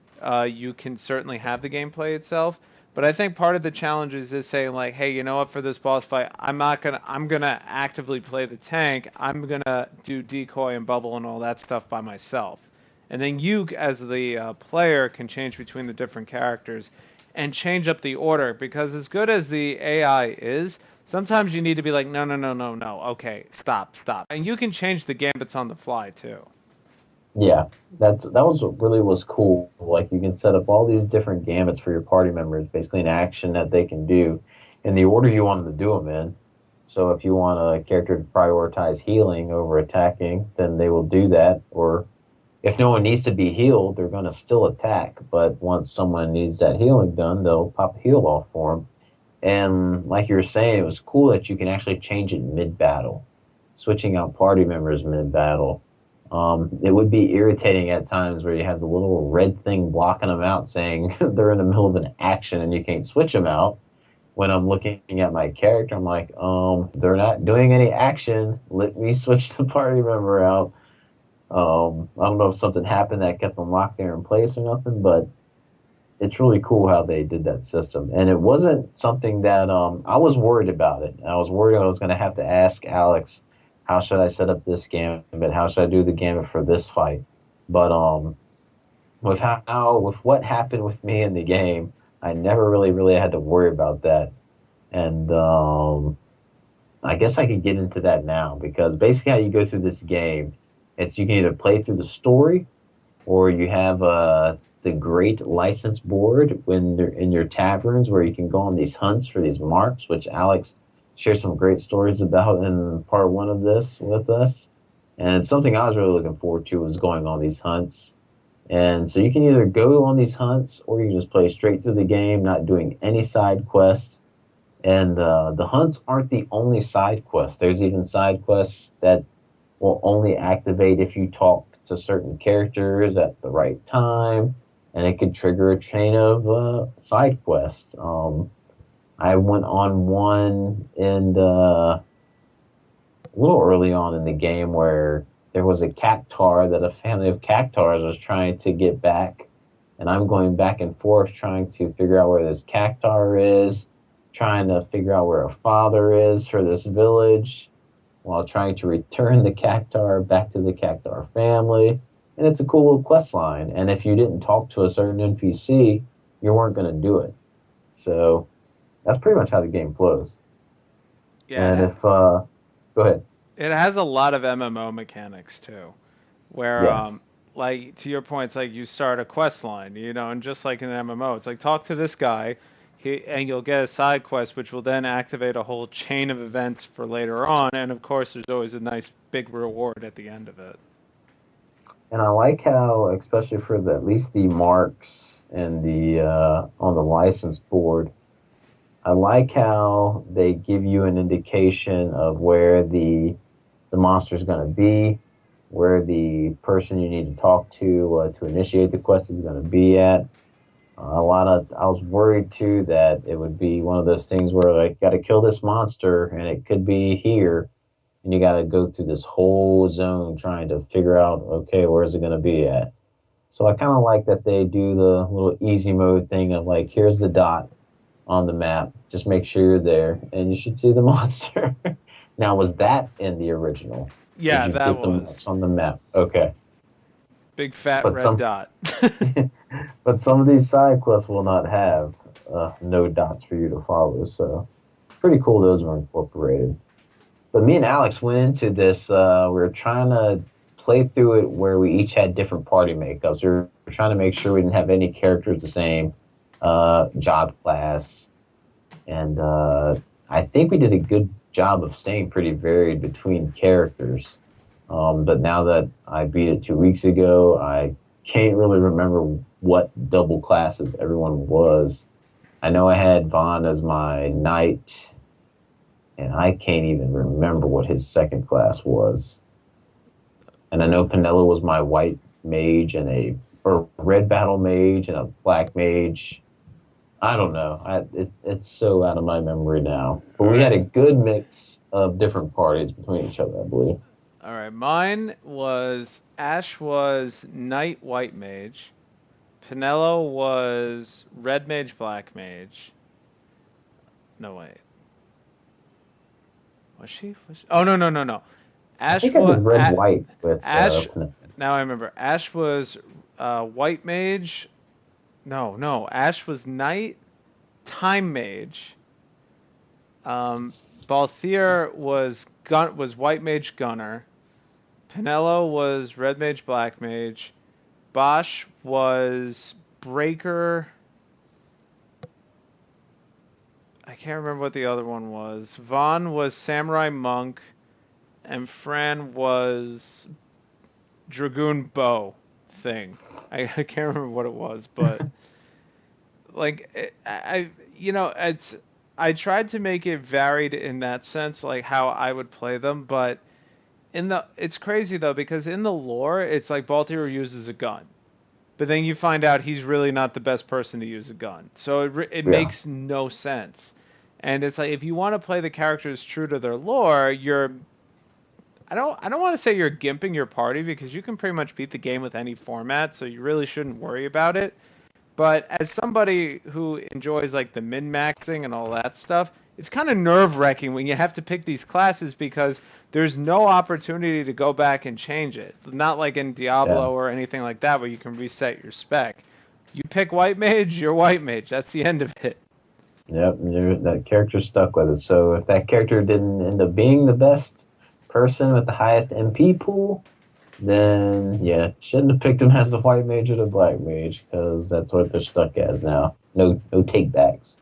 you can certainly have the game play itself. But I think part of the challenge is saying like, hey, you know what? For this boss fight, I'm gonna actively play the tank. I'm gonna do decoy and bubble and all that stuff by myself. And then you, as the player, can change between the different characters and change up the order because as good as the AI is, sometimes you need to be like, no, no, no, no, no. Okay, stop, stop. And you can change the gambits on the fly too. Yeah, that was what really was cool. Like you can set up all these different gambits for your party members, basically an action that they can do in the order you want them to do them in. So if you want a character to prioritize healing over attacking, then they will do that. Or if no one needs to be healed, they're going to still attack. But once someone needs that healing done, they'll pop a heal off for them. And like you were saying, it was cool that you can actually change it mid-battle, switching out party members mid-battle. It would be irritating at times where you have the little red thing blocking them out saying they're in the middle of an action and you can't switch them out. When I'm looking at my character, I'm like, they're not doing any action. Let me switch the party member out. I don't know if something happened that kept them locked there in place or nothing, but it's really cool how they did that system. And it wasn't something that I was worried about it. I was worried I was going to have to ask Alex, how should I set up this gambit? How should I do the gambit for this fight? But with what happened with me in the game, I never really had to worry about that. And I guess I could get into that now because basically how you go through this game, it's you can either play through the story or you have the great license board when they're in your taverns where you can go on these hunts for these marks, which Alex shared some great stories about in part one of this with us. And something I was really looking forward to was going on these hunts. And so you can either go on these hunts or you can just play straight through the game, not doing any side quests. And the hunts aren't the only side quests. There's even side quests that will only activate if you talk to certain characters at the right time, and it could trigger a chain of side quests. I went on one a little early on in the game where there was a cactar that a family of cactars was trying to get back, and I'm going back and forth trying to figure out where this cactar is, trying to figure out where a father is for this village, while trying to return the cactar back to the cactar family. And it's a cool little quest line. And if you didn't talk to a certain NPC, you weren't going to do it. So that's pretty much how the game flows. Yeah, And go ahead. it has a lot of MMO mechanics too, where Yes. like to your point, it's like you start a quest line, and just like in an MMO, it's like talk to this guy, and you'll get a side quest, which will then activate a whole chain of events for later on, and of course, there's always a nice big reward at the end of it. And I like how, especially for at least the marks and the on the license board, I like how they give you an indication of where the monster's going to be, where the person you need to talk to initiate the quest is going to be at. I was worried too that it would be one of those things where like got to kill this monster and it could be here, and you got to go through this whole zone trying to figure out okay where's it going to be at. So I kind of like that they do the little easy mode thing of like here's the dot on the map, just make sure you're there and you should see the monster. Now was that in the original? Did Yeah, you that get the marks was on the map? Okay, big fat but red some dot. but some of these side quests will not have no dots for you to follow. So it's pretty cool those were incorporated. But me and Alex went into this. We were trying to play through it where we each had different party makeups. We were trying to make sure we didn't have any characters the same job class, and I think we did a good job of staying pretty varied between characters. But now that I beat it 2 weeks ago, I can't really remember what double classes everyone was. I know I had Vaughn as my knight, and I can't even remember what his second class was. And I know Penelo was my white mage and or red battle mage and a black mage. I don't know. It's so out of my memory now. But All we had right. a good mix of different parties between each other, I believe. All right, mine was Ash was Knight White Mage. Penelo was Red Mage Black Mage. No wait, was she? Oh no no no no. I Ash think I did was red white with Ash. Now I remember. Ash was White Mage. No no. Ash was Knight Time Mage. Balthier was White Mage Gunner. Penelo was Red Mage Black Mage. Bosch was Breaker. I can't remember what the other one was. Vaughn was Samurai Monk, and Fran was Dragoon Bow. thing. I can't remember what it was, but like I tried to make it varied in that sense, like how I would play them, but it's crazy though because in the lore it's like Baltier uses a gun, but then you find out he's really not the best person to use a gun, so it Yeah. makes no sense. And it's like if you want to play the characters true to their lore, I don't want to say you're gimping your party because you can pretty much beat the game with any format, so you really shouldn't worry about it. But as somebody who enjoys like the min-maxing and all that stuff, it's kind of nerve-wracking when you have to pick these classes because there's no opportunity to go back and change it. Not like in Yeah. Diablo or anything like that where you can reset your spec. You pick white mage, you're white mage. That's the end of it. Yep. That character's stuck with it. So if that character didn't end up being the best person with the highest MP pool, then yeah, shouldn't have picked him as the white mage or the black mage because that's what they're stuck as now. No takebacks.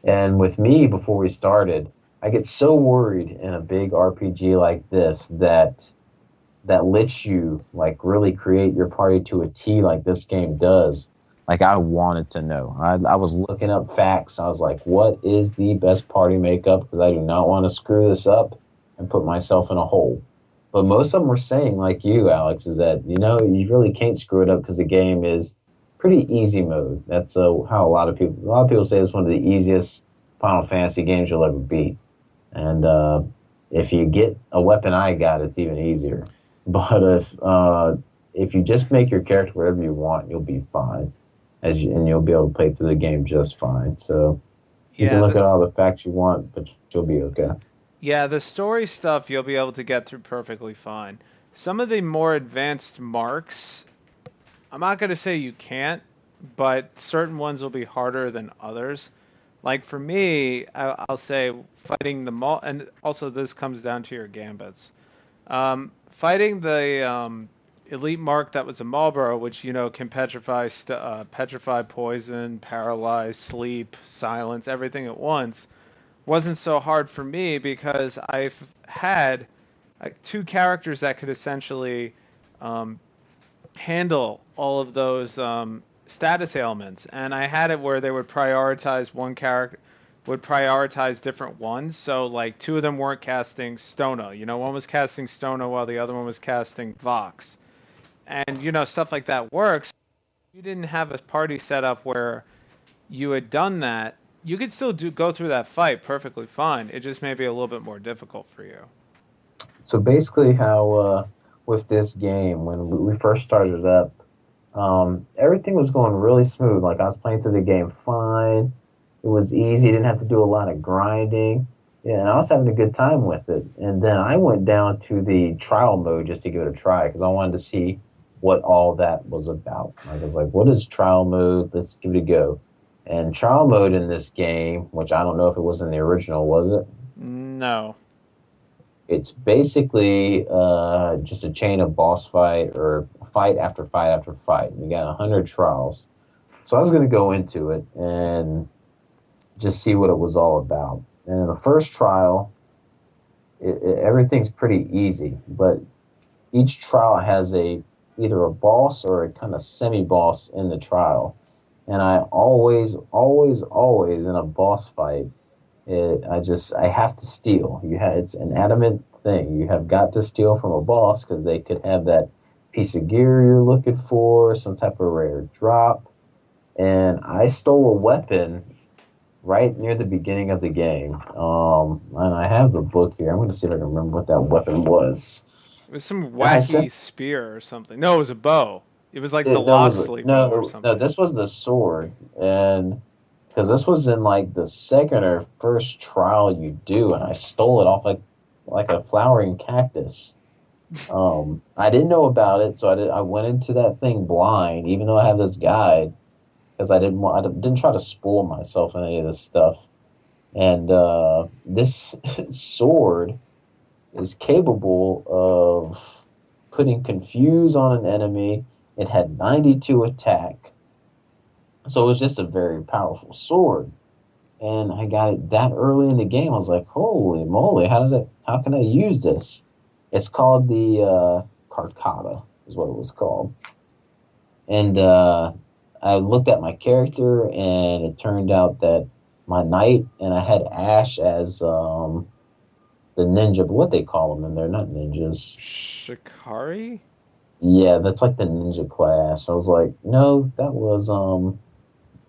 And with me, before we started, I get so worried in a big RPG like this that lets you like really create your party to a T like this game does. Like I wanted to know. I was looking up facts. I was like, what is the best party makeup? Because I do not want to screw this up and put myself in a hole. But most of them were saying, like you, Alex, is that, you really can't screw it up because the game is pretty easy mode. That's how a lot of people say it's one of the easiest Final Fantasy games you'll ever beat. And if you get a weapon I got, it's even easier. But if you just make your character whatever you want, you'll be fine, and you'll be able to play through the game just fine. So you can Yeah, look at all the facts you want, but you'll be okay. yeah, the story stuff you'll be able to get through perfectly fine. Some of the more advanced marks, I'm not going to say you can't, but certain ones will be harder than others. Like for me, I'll say fighting the and also this comes down to your gambits. Fighting the elite mark that was a Marlboro, which can petrify, poison, paralyze, sleep, silence, everything at once, wasn't so hard for me because I've had two characters that could essentially um, handle all of those status ailments, and I had it where they would prioritize one character would prioritize different ones. So like two of them weren't casting Stona. One was casting Stona while the other one was casting Vox. And stuff like that works. If you didn't have a party set up where you had done that, you could still go through that fight perfectly fine. It just may be a little bit more difficult for you. So basically, how with this game, when we first started up, everything was going really smooth. Like I was playing through the game fine. It was easy. Didn't have to do a lot of grinding. Yeah, and I was having a good time with it. And then I went down to the trial mode just to give it a try because I wanted to see what all that was about. Like, I was like, what is trial mode? Let's give it a go. And trial mode in this game, which I don't know if it was in the original, was it? No. It's basically just a chain of boss fight or fight after fight after fight. We got 100 trials. So I was going to go into it and just see what it was all about. And in the first trial, everything's pretty easy, but each trial has either a boss or a kind of semi-boss in the trial. And I always in a boss fight, I have to steal. It's an adamant thing. You have got to steal from a boss because they could have that piece of gear you're looking for, some type of rare drop. And I stole a weapon right near the beginning of the game. And I have the book here. I'm going to see if I can remember what that weapon was. It was some wacky spear or something. No, it was a bow. It was like the Locksley bow or something. No, this was the sword. And because this was in like the second or first trial you do, and I stole it off like a flowering cactus. I didn't know about it, so I went into that thing blind, even though I have this guide, because I didn't try to spoil myself in any of this stuff. And this sword is capable of putting confuse on an enemy. It had 92 attack. So it was just a very powerful sword. And I got it that early in the game. I was like, holy moly, how can I use this? It's called the Carcata, is what it was called. And I looked at my character, and it turned out that my knight, and I had Ash as the ninja, but what they call them, and they're not ninjas. Shikari? Yeah, that's like the ninja class. I was like, no, that was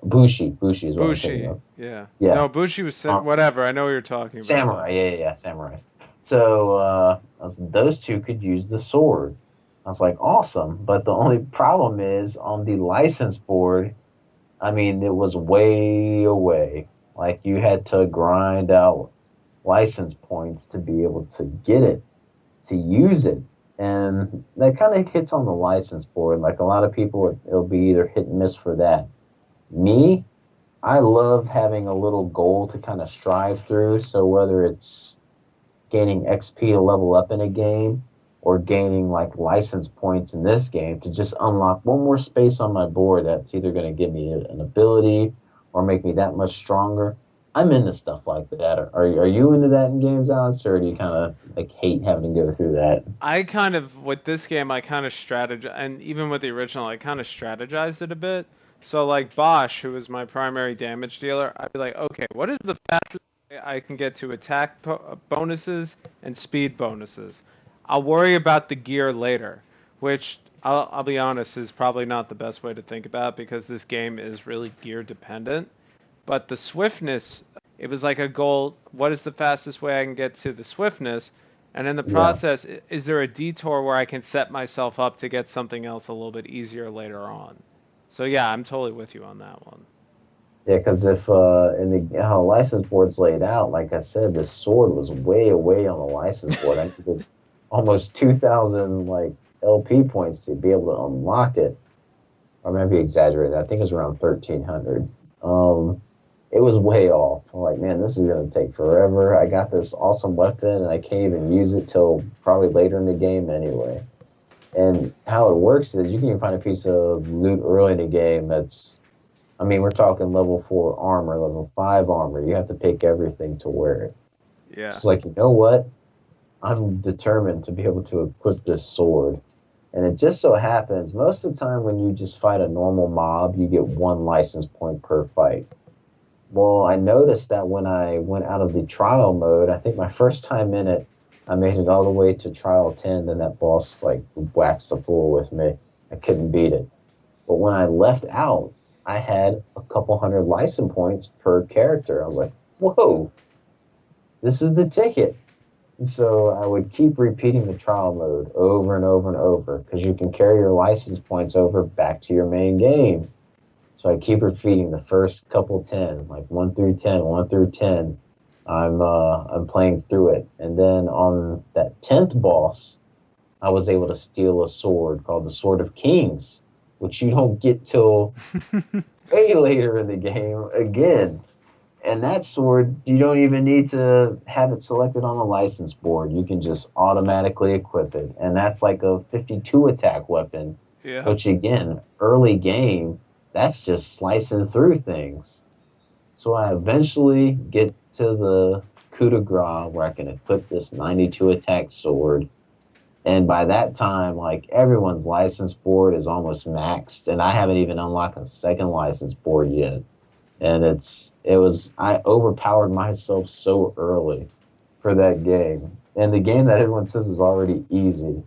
Bushi. Bushi is what I'm thinking Bushi. of. Yeah. Yeah, No, Bushi was um, whatever. I know what you're talking about samurai. though. Yeah, samurai. So those two could use the sword. I was like, awesome. But the only problem is on the license board. I mean, it was way away. Like you had to grind out license points to be able to get it, to use it. And that kind of hits on the license board. Like a lot of people, it'll be either hit and miss for that. Me, I love having a little goal to kind of strive through. So whether it's gaining XP to level up in a game or gaining like license points in this game to just unlock one more space on my board that's either going to give me an ability or make me that much stronger. I'm into stuff like that. Are you into that in games, Alex, or do you kind of like hate having to go through that? I kind of with this game I kind of strategize, and even with the original I kind of strategized it a bit. So like Bosch, who was my primary damage dealer, I'd be like, okay, what is the fastest way I can get to attack bonuses and speed bonuses? I'll worry about the gear later, which I'll be honest is probably not the best way to think about because this game is really gear dependent. But the swiftness, it was like a goal. What is the fastest way I can get to the swiftness? And in the Yeah, process, is there a detour where I can set myself up to get something else a little bit easier later on? So yeah, I'm totally with you on that one. yeah. Because if in the how license board's laid out, like I said, the sword was way away on the license board. I needed almost 2,000 like LP points to be able to unlock it. Or maybe exaggerated. I think it was around 1,300. It was way off. I'm like, man, this is gonna take forever. I got this awesome weapon, and I can't even use it till probably later in the game anyway. And how it works is you can even find a piece of loot early in the game that's, I mean, we're talking level 4 armor, level 5 armor. You have to pick everything to wear it. So Yeah. it's like, you know what? I'm determined to be able to equip this sword. And it just so happens, most of the time when you just fight a normal mob, you get one license point per fight. Well, I noticed that when I went out of the trial mode, I think my first time in it, I made it all the way to trial 10, then that boss like waxed the floor with me. I couldn't beat it. But when I left out, I had a couple hundred license points per character. I was like, whoa, this is the ticket. And so I would keep repeating the trial mode over and over and over because you can carry your license points over back to your main game. So I keep repeating the first couple 10, like 1 through 10, 1 through 10. I'm playing through it. And then on that 10th boss, I was able to steal a sword called the Sword of Kings, which you don't get till way later in the game again. And that sword, you don't even need to have it selected on the license board. You can just automatically equip it. And that's like a 52 attack weapon, Yeah. which again, early game, that's just slicing through things. So I eventually get to the coup de grace where I can equip this 92 attack sword. And by that time, like everyone's license board is almost maxed, and I haven't even unlocked a second license board yet. And I overpowered myself so early for that game. And the game that everyone says is already easy.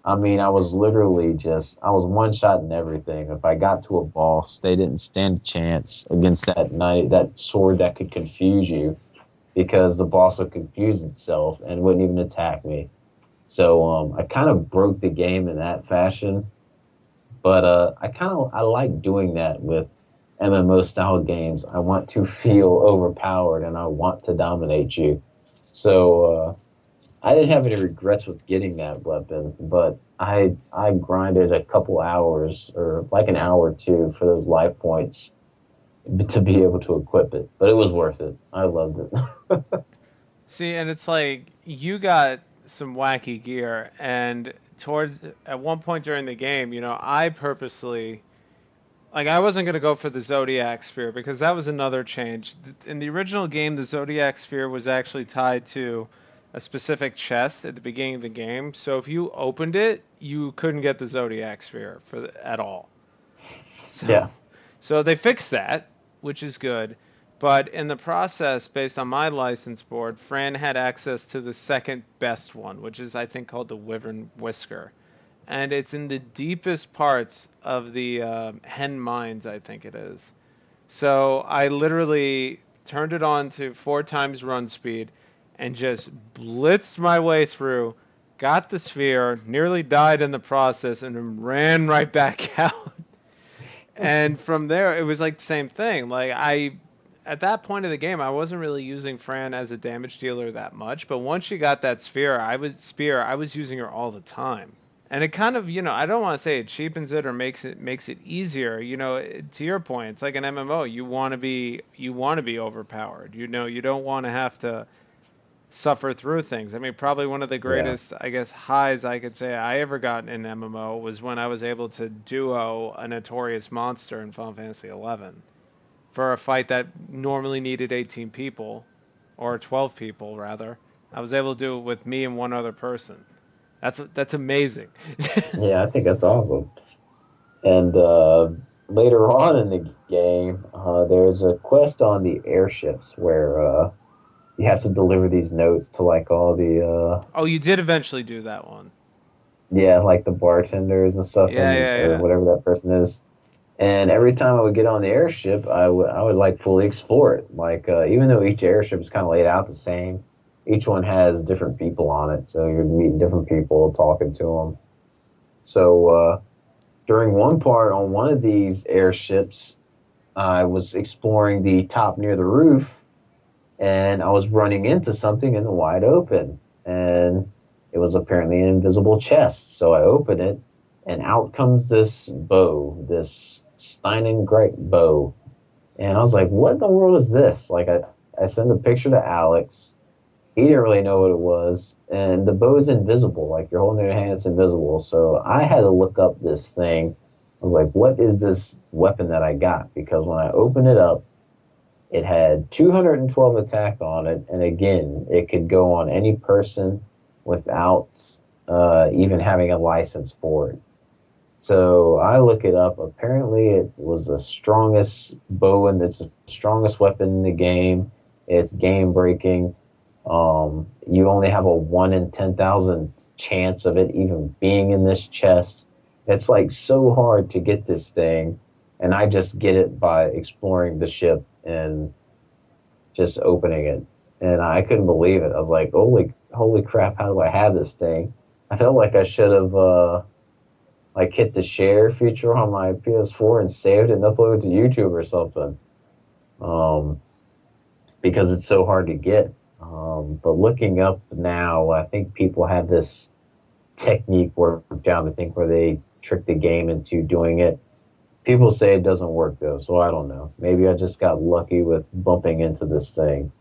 I mean, I was one shot in everything. If I got to a boss, they didn't stand a chance against that sword that could confuse you because the boss would confuse itself and wouldn't even attack me. So I kind of broke the game in that fashion. But I like doing that with MMO style games. I want to feel overpowered and I want to dominate you. So I didn't have any regrets with getting that weapon, but I grinded a couple hours or like an hour or two for those life points to be able to equip it. But it was worth it. I loved it. See, and it's like you got some wacky gear, and towards at one point during the game, I purposely like I wasn't gonna go for the Zodiac sphere because that was another change. In the original game, the Zodiac sphere was actually tied to a specific chest at the beginning of the game. So if you opened it, you couldn't get the Zodiac sphere at all. So, Yeah. so they fixed that, which is good. But in the process, based on my license board, Fran had access to the second best one, which is I think called the Wyvern Whisker, and it's in the deepest parts of the hen mines, I think it is. So I literally turned it on to 4 times run speed and just blitzed my way through, got the sphere, nearly died in the process, and then ran right back out. And from there, it was like the same thing. At that point of the game, I wasn't really using Fran as a damage dealer that much, but once she got that I was using her all the time. And it kind of, I don't want to say it cheapens it or makes it easier. To your point, it's like an MMO. You want to be overpowered. You don't want to have to suffer through things. I mean, probably one of the Yeah. greatest, I guess, highs I could say I ever got in MMO was when I was able to duo a notorious monster in Final Fantasy XI for a fight that normally needed 18 people, or 12 people rather. I was able to do it with me and one other person. That's amazing. Yeah, I think that's awesome. And later on in the game, there's a quest on the airships where you have to deliver these notes to like all the Oh, you did eventually do that one. yeah, like the bartenders and stuff, Yeah, and yeah, or yeah. whatever that person is. And every time I would get on the airship, I would like fully explore it. Like even though each airship is kind of laid out the same, each one has different people on it, so you're meeting different people, talking to them. So during one part on one of these airships, I was exploring the top near the roof, and I was running into something in the wide open, and it was apparently an invisible chest. So I open it, and out comes this bow, this Stein Great bow, and I was like, "What in the world is this?" Like I sent a picture to Alex. He didn't really know what it was, and the bow is invisible. Like you're holding it in your hand, it's invisible. So I had to look up this thing. I was like, "What is this weapon that I got?" Because when I opened it up, it had 212 attack on it, and again, it could go on any person without even having a license for it. So I look it up. Apparently, it was the strongest bow and it's the strongest weapon in the game. It's game breaking. You only have a 1 in 10,000 chance of it even being in this chest. It's like so hard to get this thing, and I just get it by exploring the ship and just opening it. And I couldn't believe it. I was like, holy crap, how do I have this thing? I felt like I should have like hit the share feature on my PS4 and saved it and uploaded it to YouTube or something. Um, because it's so hard to get. But looking up now, I think people have this technique worked down, I think, where they trick the game into doing it. People say it doesn't work though, so I don't know. Maybe I just got lucky with bumping into this thing.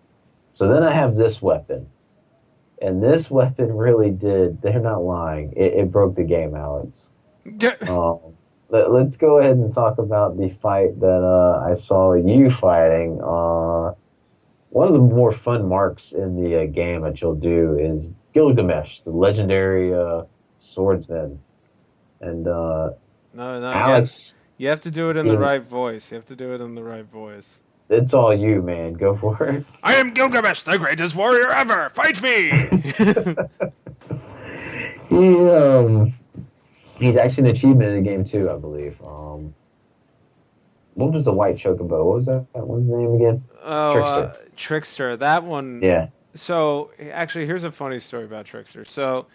So then I have this weapon. And this weapon really did, they're not lying, it broke the game, Alex. Um, let's go ahead and talk about the fight that I saw you fighting. One of the more fun marks in the game that you'll do is Gilgamesh, the legendary swordsman. And No, no, Alex, you have to do it in the he, right voice. You have to do it in the right voice. it's all you, man. Go for it. I am Gilgamesh, the greatest warrior ever. Fight me! he, he's actually an achievement in the game too, I believe. What was the white chocobo? What was that? What was the name again? Oh, Trickster. Trickster. That one. Yeah. So, actually, here's a funny story about Trickster. So,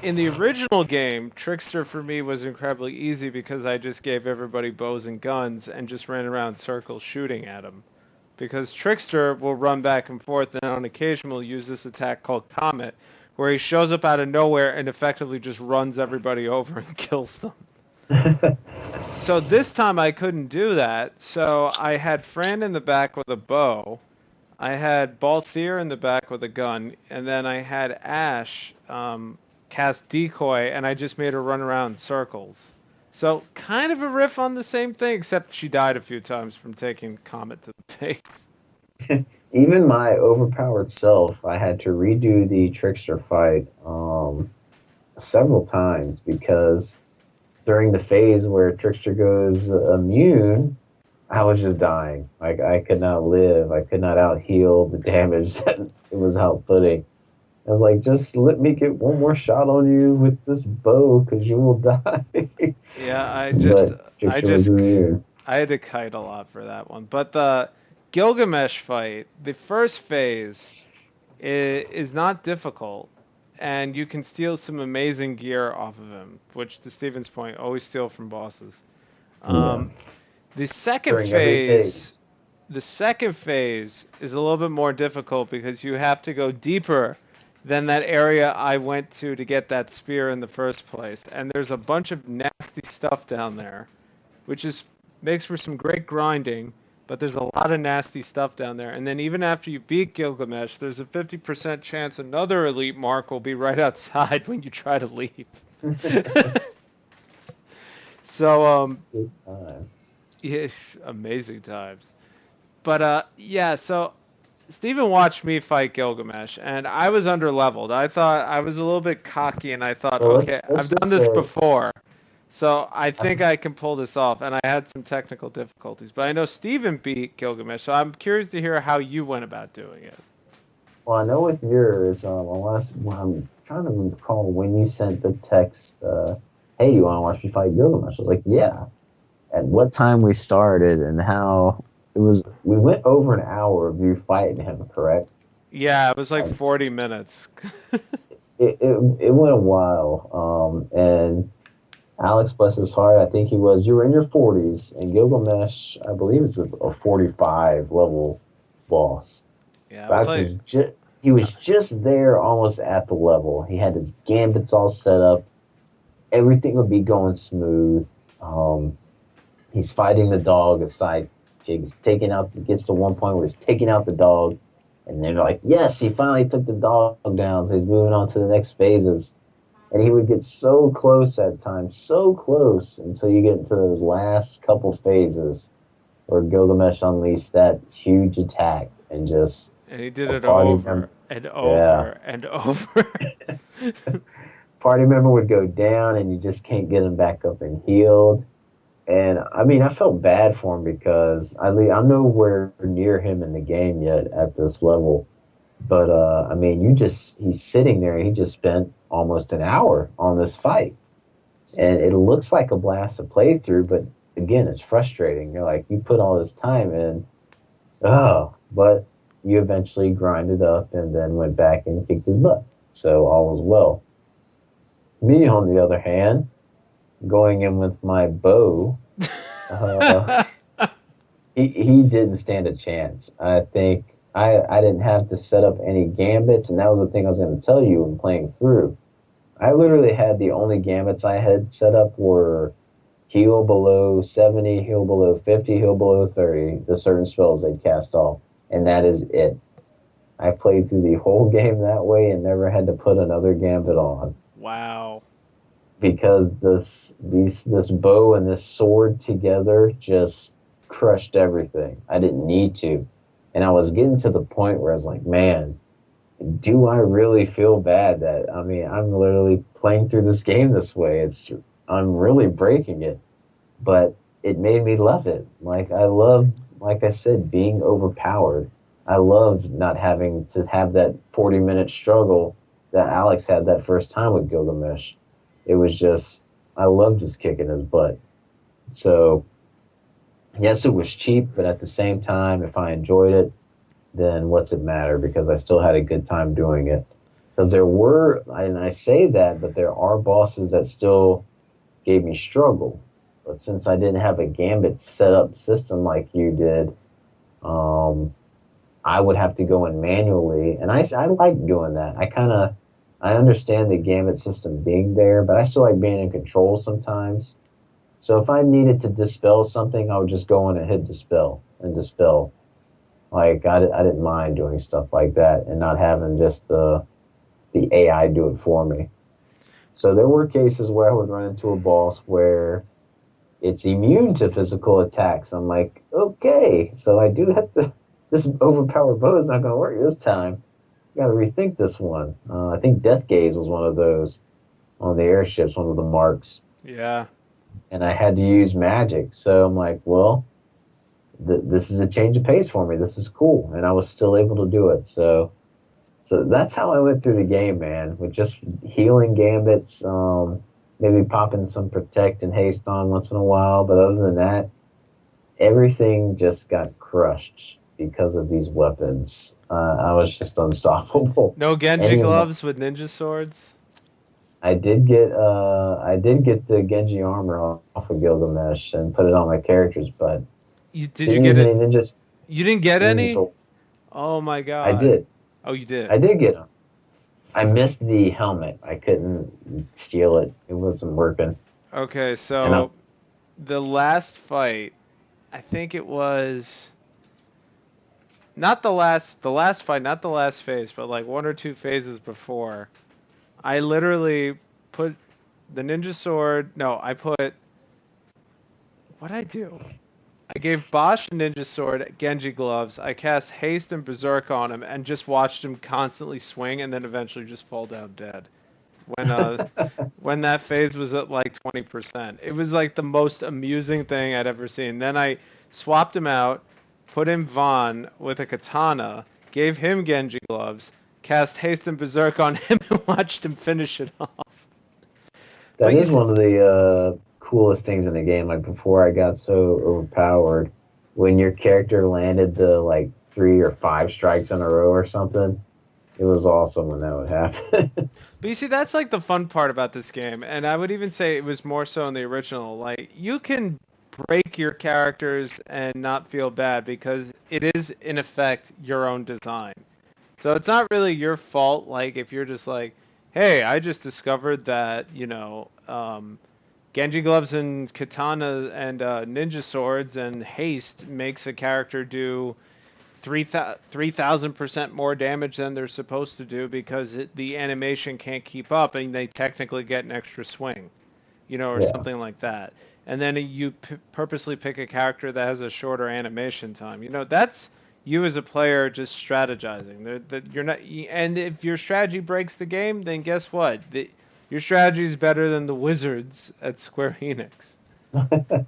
in the original game, Trickster for me was incredibly easy because I just gave everybody bows and guns and just ran around in circles shooting at them. Because Trickster will run back and forth and on occasion will use this attack called Comet, where he shows up out of nowhere and effectively just runs everybody over and kills them. So this time I couldn't do that, so I had Fran in the back with a bow, I had Balthier in the back with a gun, and then I had Ash cast Decoy, and I just made her run around in circles. So kind of a riff on the same thing, except she died a few times from taking Comet to the face. Even my overpowered self, I had to redo the trickster fight several times because during the phase where Trickster goes immune, I was just dying. Like I could not live. I could not out heal the damage that it was outputting. I was like, just let me get one more shot on you with this bow, because you will die. Yeah, But I Trickster was just, immune. I had to kite a lot for that one. But the Gilgamesh fight, the first phase, is not difficult, and you can steal some amazing gear off of him, which, to Steven's point, always steal from bosses. Yeah. Um, the second During every phase, phase. the second phase is a little bit more difficult because you have to go deeper than that area I went to get that spear in the first place, and there's a bunch of nasty stuff down there, which is makes for some great grinding. But there's a lot of nasty stuff down there. And then even after you beat Gilgamesh, there's a 50% chance another elite mark will be right outside when you try to leave. So, Good time. yeah, amazing times. But yeah, so Steven watched me fight Gilgamesh, and I was underleveled. I thought I was a little bit cocky, and I thought, Well, okay, let's I've just done this say, before. So I I, think I can pull this off, and I had some technical difficulties. But I know Steven beat Gilgamesh, so I'm curious to hear how you went about doing it. well, I know with yours, I'm trying to recall when you sent the text, hey, you want to watch me fight Gilgamesh? I was like, yeah. At what time we started and how it was. We went over an hour of you fighting him, correct? Yeah, it was like Like, 40 minutes. it went a while. And Alex, bless his heart, I think you were in your 40s, and Gilgamesh, I believe, is a 45 level boss. Yeah, it was Alex like, he was just there, almost at the level. He had his gambits all set up. Everything would be going smooth. Um, he's fighting the dog, a sidekick. He's taking out, gets to one point where he's taking out the dog, and they're like, yes, he finally took the dog down, so he's moving on to the next phases. And he would get so close at times, so close, until you get into those last couple phases where Gilgamesh unleashed that huge attack, and just and he did a it party member, over and yeah, over and over. party member would go down, and you just can't get him back up and healed. And I mean, I felt bad for him because I'm nowhere near him in the game yet at this level. But I mean, he's sitting there. He just spent almost an hour on this fight, and it looks like a blast to play through. But again, it's frustrating. You're like, you put all this time in, but you eventually grinded up and then went back and kicked his butt. So all was well. Me, on the other hand, going in with my bow, uh, he didn't stand a chance. I think I didn't have to set up any gambits, and that was the thing I was going to tell you when playing through. I literally had the only gambits I had set up were heal below 70, heal below 50, heal below 30, the certain spells they'd cast off, and that is it. I played through the whole game that way and never had to put another gambit on. Wow. Because this bow and this sword together just crushed everything. I didn't need to. And I was getting to the point where I was like, man, do I really feel bad that, I mean, I'm literally playing through this game this way. I'm really breaking it. But it made me love it. Like, I love, like I said, being overpowered. I loved not having to have that 40-minute struggle that Alex had that first time with Gilgamesh. It was just, I loved just kicking his butt. So, yes, it was cheap, but at the same time, if I enjoyed it, then what's it matter? Because I still had a good time doing it. Because and I say that, but there are bosses that still gave me struggle. But since I didn't have a Gambit set up system like you did, I would have to go in manually. And I like doing that. I understand the Gambit system being there, but I still like being in control sometimes. So if I needed to dispel something, I would just go in and hit dispel and dispel. Like I didn't mind doing stuff like that and not having just the AI do it for me. So there were cases where I would run into a boss where it's immune to physical attacks. I'm like, okay, so I do have to. This overpowered bow is not going to work this time. Got to rethink this one. I think Death Gaze was one of those on the airships, one of the marks. Yeah. and I had to use magic. So I'm like, well, this is a change of pace for me. This is cool, and I was still able to do it. So that's how I went through the game, man, with just healing gambits, maybe popping some protect and haste on once in a while. But other than that, everything just got crushed because of these weapons. I was just unstoppable. No Genji Any of my, gloves with ninja swords? I did get the Genji armor off of Gilgamesh and put it on my characters, but Did you didn't get use any it? You didn't get ninja any? sword. Oh my I god. did. Oh, you did. I did get them. I missed the helmet. I couldn't steal it. It wasn't working. Okay, And I, so the last fight, I think it was not the last fight, not the last phase, but like one or two phases before. I literally put the ninja sword. No, I put. What I do? I gave Bosch a ninja sword, Genji gloves. I cast haste and berserk on him, and just watched him constantly swing, and then eventually just fall down dead. When when that phase was at like 20%, it was like the most amusing thing I'd ever seen. Then I swapped him out, put in Vaughn with a katana, gave him Genji gloves, cast haste and berserk on him, and watched him finish it off. that But you is see, one of the coolest things in the game. Like before I got so overpowered, when your character landed the like 3 or 5 strikes in a row or something, it was awesome when that would happen. But you see, that's like the fun part about this game, and I would even say it was more so in the original. Like, you can break your characters and not feel bad because it is, in effect, your own design. So it's not really your fault, like, if you're just like, hey, I just discovered that, Genji gloves and katana and ninja swords and haste makes a character do 3,000% more damage than they're supposed to do because the animation can't keep up and they technically get an extra swing, or Yeah, something like that. And then you purposely pick a character that has a shorter animation time. That's you as a player just strategizing. You're not, and if your strategy breaks the game, then guess what? Your strategy is better than the wizards at Square Enix. and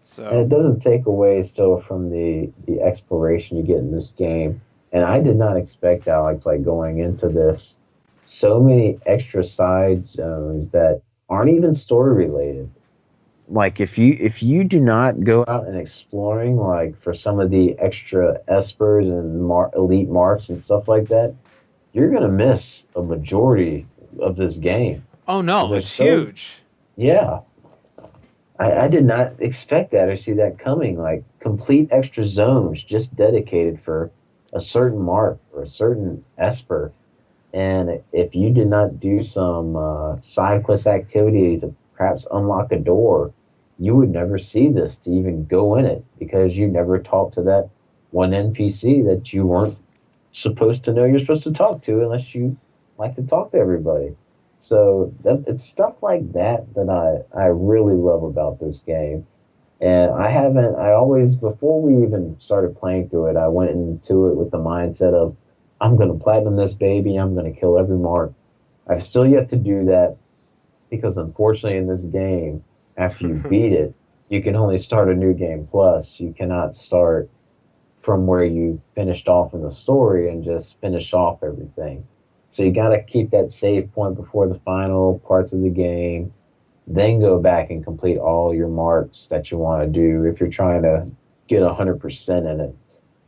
So, it doesn't take away still from the exploration you get in this game. And I did not expect, Alex, like going into this, so many extra side zones that aren't even story related. Like if you do not go out and exploring like for some of the extra espers and elite marks and stuff like that, you're gonna miss a majority of this game oh because no, there's it's so huge. yeah. I did not expect that or see that coming. Like complete extra zones just dedicated for a certain mark or a certain esper. And if you did not do some side quest activity to perhaps unlock a door, you would never see this to even go in it because you never talked to that one NPC that you weren't supposed to know you're supposed to talk to unless you like to talk to everybody. So it's stuff like that I really love about this game. And I always, before we even started playing through it, I went into it with the mindset of, I'm going to platinum this baby. I'm going to kill every mark. I've still yet to do that because unfortunately in this game, after you beat it, you can only start a new game plus. You cannot start from where you finished off in the story and just finish off everything. So you got to keep that save point before the final parts of the game, then go back and complete all your marks that you want to do if you're trying to get 100% in it.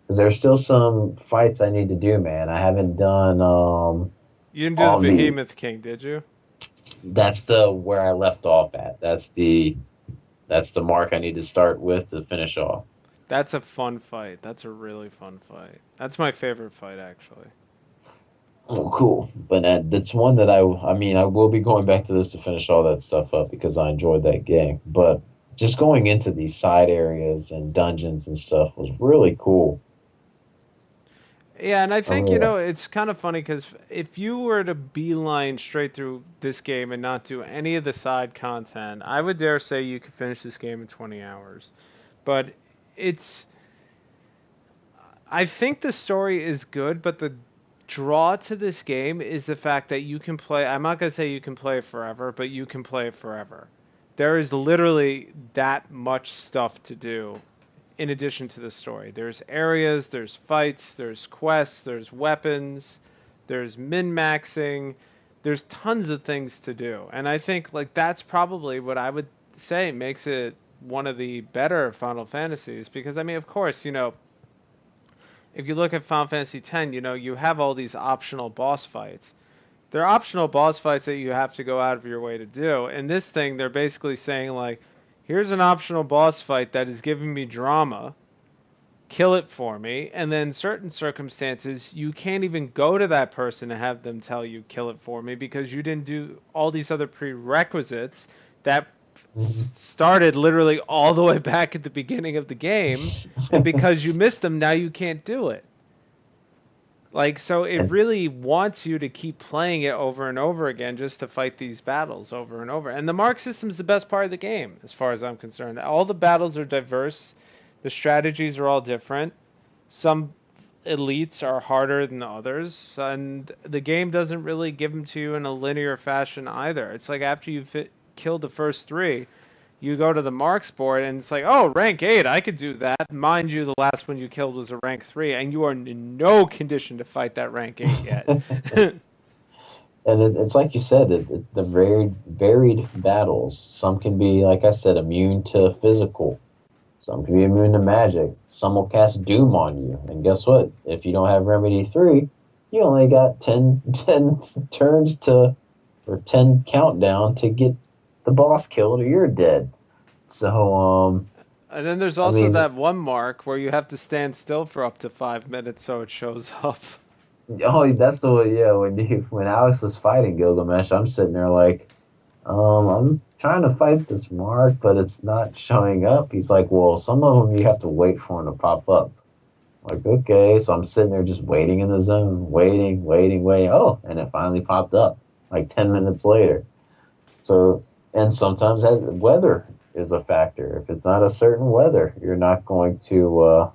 Because there's still some fights I need to do, man. I haven't done You didn't do the all the. Behemoth King, did you? That's the where I left off at. That's the mark I need to start with to finish off. That's a fun fight. That's a really fun fight. That's my favorite fight, actually. Oh, cool. But that's one that I mean, I will be going back to this to finish all that stuff up because I enjoyed that game. But just going into these side areas and dungeons and stuff was really cool. Yeah, and I I think, really, it's kind of funny because if you were to beeline straight through this game and not do any of the side content, I would dare say you could finish this game in 20 hours. But it's. I think the story is good, but the draw to this game is the fact that you can play. I'm not going to say you can play it forever, but you can play it forever. there is literally that much stuff to do in addition to the story. There's areas, there's fights, there's quests, there's weapons, there's min-maxing, there's tons of things to do. And I think like that's probably what I would say makes it one of the better Final Fantasies because I mean, of course, if you look at Final Fantasy X, you have all these optional boss fights. They're optional boss fights that you have to go out of your way to do. In this thing, they're basically saying like, here's an optional boss fight that is giving me drama. Kill it for me. And then certain circumstances, you can't even go to that person and have them tell you kill it for me because you didn't do all these other prerequisites that started literally all the way back at the beginning of the game. And because you missed them, now you can't do it. Like, so it really wants you to keep playing it over and over again just to fight these battles over and over. And the mark system is the best part of the game, as far as I'm concerned. All the battles are diverse. The strategies are all different. Some elites are harder than others. And the game doesn't really give them to you in a linear fashion either. It's like after you've killed the first 3, you go to the marks board and it's like, oh, rank 8, I could do that. Mind you, the last one you killed was a rank 3, and you are in no condition to fight that rank 8 yet. And it's like you said, the very varied battles. Some can be, like I said, immune to physical. Some can be immune to magic. Some will cast Doom on you. And guess what? If you don't have Remedy 3, you only got 10 turns or 10 countdown to get the boss killed or you're dead. So, and then there's also that one mark where you have to stand still for up to 5 minutes so it shows up. Oh, that's the way, yeah, when Alex was fighting Gilgamesh, I'm sitting there like, I'm trying to fight this mark, but it's not showing up. He's like, well, some of them you have to wait for them to pop up. Like, okay, so I'm sitting there just waiting in the zone, waiting. Oh, and it finally popped up, like 10 minutes later. So, and sometimes weather is a factor. If it's not a certain weather, you're not going to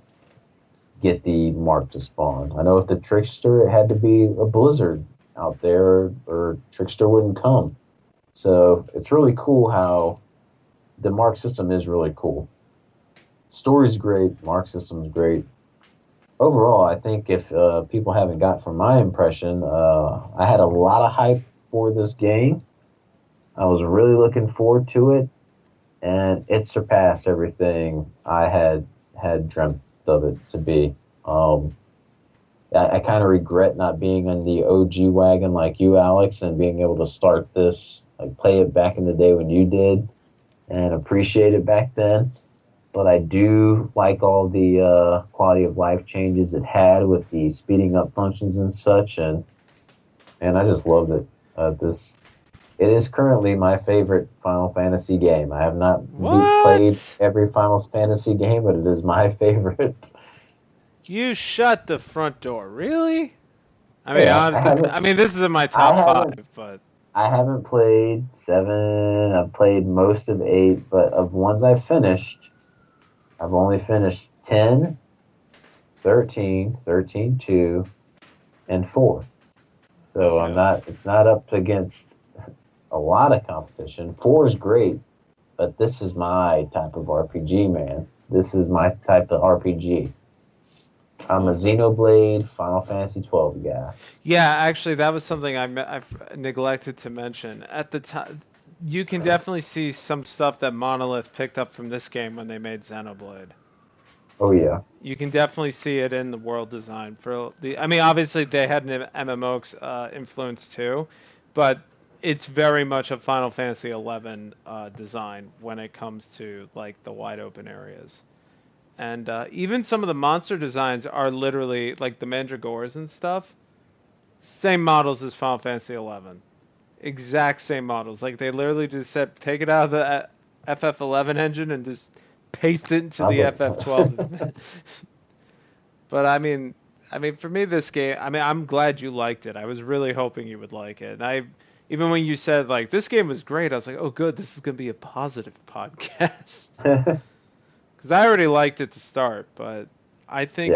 get the mark to spawn. I know with the Trickster, it had to be a blizzard out there, or Trickster wouldn't come. So it's really cool how the mark system is really cool. Story's great, mark system's great. Overall, I think if people haven't got from my impression, I had a lot of hype for this game. I was really looking forward to it, and it surpassed everything I had dreamt of it to be. I kind of regret not being in the OG wagon like you, Alex, and being able to start this, like play it back in the day when you did, and appreciate it back then. But I do like all the quality of life changes it had with the speeding up functions and such, and I just loved it. It is currently my favorite Final Fantasy game. I have not played every Final Fantasy game, but it is my favorite. You shut the front door, really? I mean, I mean, this is in my top 5, but I haven't played 7. I've played most of 8, but of ones I've finished, I've only finished 10, 13, 2, and 4. So yes. It's not up against a lot of competition. 4 is great, but this is my type of RPG, man. This is my type of RPG. I'm a Xenoblade Final Fantasy XII guy. Yeah, actually, that was something I've neglected to mention. At the time, you can definitely see some stuff that Monolith picked up from this game when they made Xenoblade. Oh, yeah. You can definitely see it in the world design. I mean, obviously, they had an MMO influence too, but it's very much a Final Fantasy XI design when it comes to like the wide open areas. And even some of the monster designs are literally, like the Mandragores and stuff, same models as Final Fantasy XI. Exact same models. Like, they literally just said, take it out of the FF11 engine and just paste it into the FF12. But, I mean, for me, this game, I mean, I'm glad you liked it. I was really hoping you would like it. And even when you said, like, this game was great, I was like, oh, good, this is going to be a positive podcast. Because I already liked it to start, but I think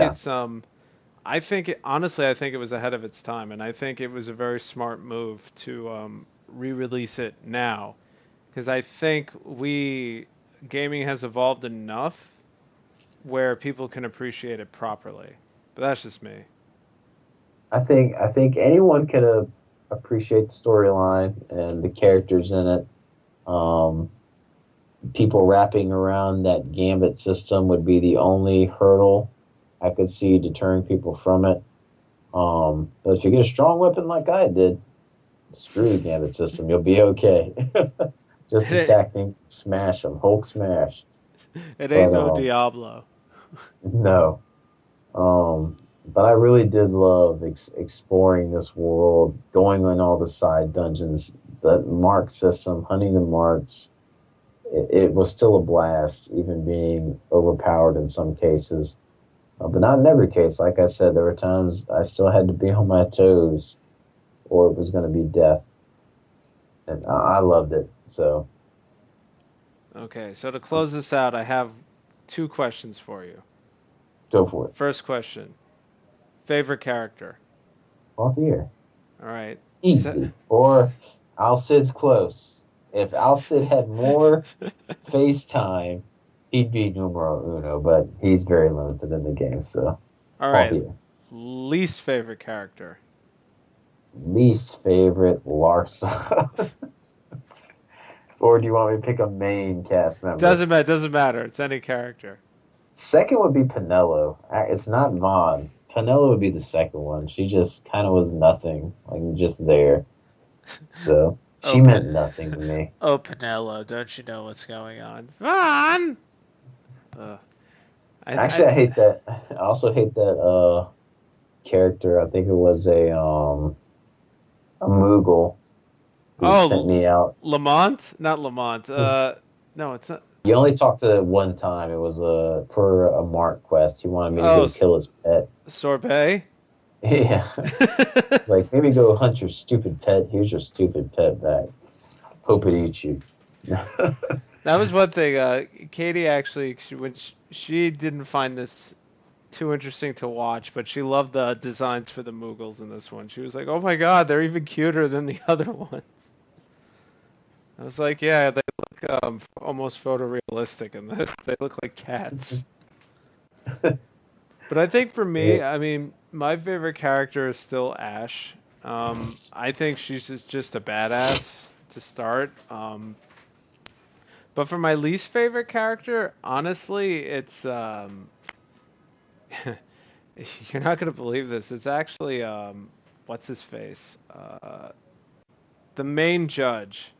honestly, I think it was ahead of its time, and I think it was a very smart move to re-release it now. because I think gaming has evolved enough where people can appreciate it properly. But that's just me. I think anyone could appreciate the storyline and the characters in it. Um, People wrapping around that gambit system would be the only hurdle I could see deterring people from it. But if you get a strong weapon like I did, screw the gambit system. You'll be okay. Just attacking, smash them, Hulk smash. It But ain't no Diablo. no. But I really did love exploring this world, going on all the side dungeons, the mark system, hunting the marks. It was still a blast, even being overpowered in some cases. But not in every case. Like I said, there were times I still had to be on my toes, or it was going to be death. And I loved it. So. Okay, so to close this out, I have 2 questions for you. Go for it. First question. Favorite character? Altair. All right. Easy. Or Alcid's close. If Alcid had more face time, he'd be numero uno, but he's very limited in the game, so. All right. Altair. Least favorite character? Least favorite, Larsa. Or do you want me to pick a main cast member? Doesn't matter. It's any character. Second would be Penelo. It's not Vaughn. Penelo would be the second one. She just kind of was nothing, like just there. So she meant nothing to me. Oh, Penelo, don't you know what's going on? Vaughn! Actually, I hate that. I also hate that character. I think it was a Moogle. Who sent me out. Lamont? Not Lamont. No, it's not. You only talked to it one time. It was for a Mark quest. He wanted me to go kill his pet. Sorbet? Yeah. Like, maybe go hunt your stupid pet. Here's your stupid pet back. Hope it eats you. That was one thing. Katie actually, when she didn't find this too interesting to watch, but she loved the designs for the Moogles in this one. She was like, "Oh my God, they're even cuter than the other ones." I was like, "Yeah, they look almost photorealistic, and they look like cats." But I think for me, I mean, my favorite character is still Ash. I think she's just a badass to start. But for my least favorite character, honestly, it's you're not gonna believe this. It's actually what's his face? The main judge.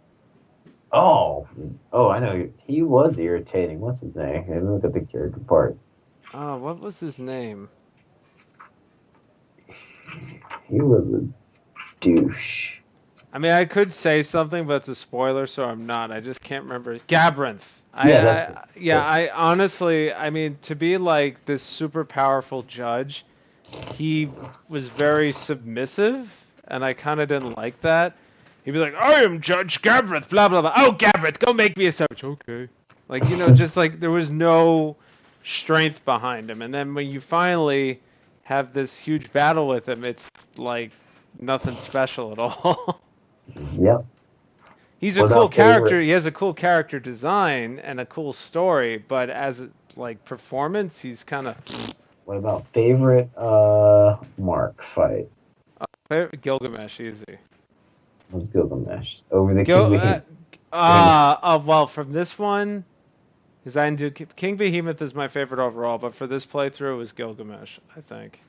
Oh, I know. He was irritating. What's his name? Let me look at the character part. Oh, what was his name? He was a douche. I mean, I could say something, but it's a spoiler, so I'm not. I just can't remember. Gabranthe. I honestly, I mean, to be like this super powerful judge, he was very submissive, and I kind of didn't like that. He'd be like, "I am Judge Gabranthe, blah blah blah. Oh, Gabranthe, go make me a sandwich." Okay. Like, just like there was no strength behind him, and then when you finally have this huge battle with him, it's like nothing special at all. Yep. He's a cool character. He has a cool character design and a cool story, but as like performance, he's kind of. What about favorite Mark fight? Gilgamesh, easy. What's Gilgamesh over the King Behemoth? Well, from this one, because I do King Behemoth is my favorite overall, but for this playthrough, it was Gilgamesh, I think.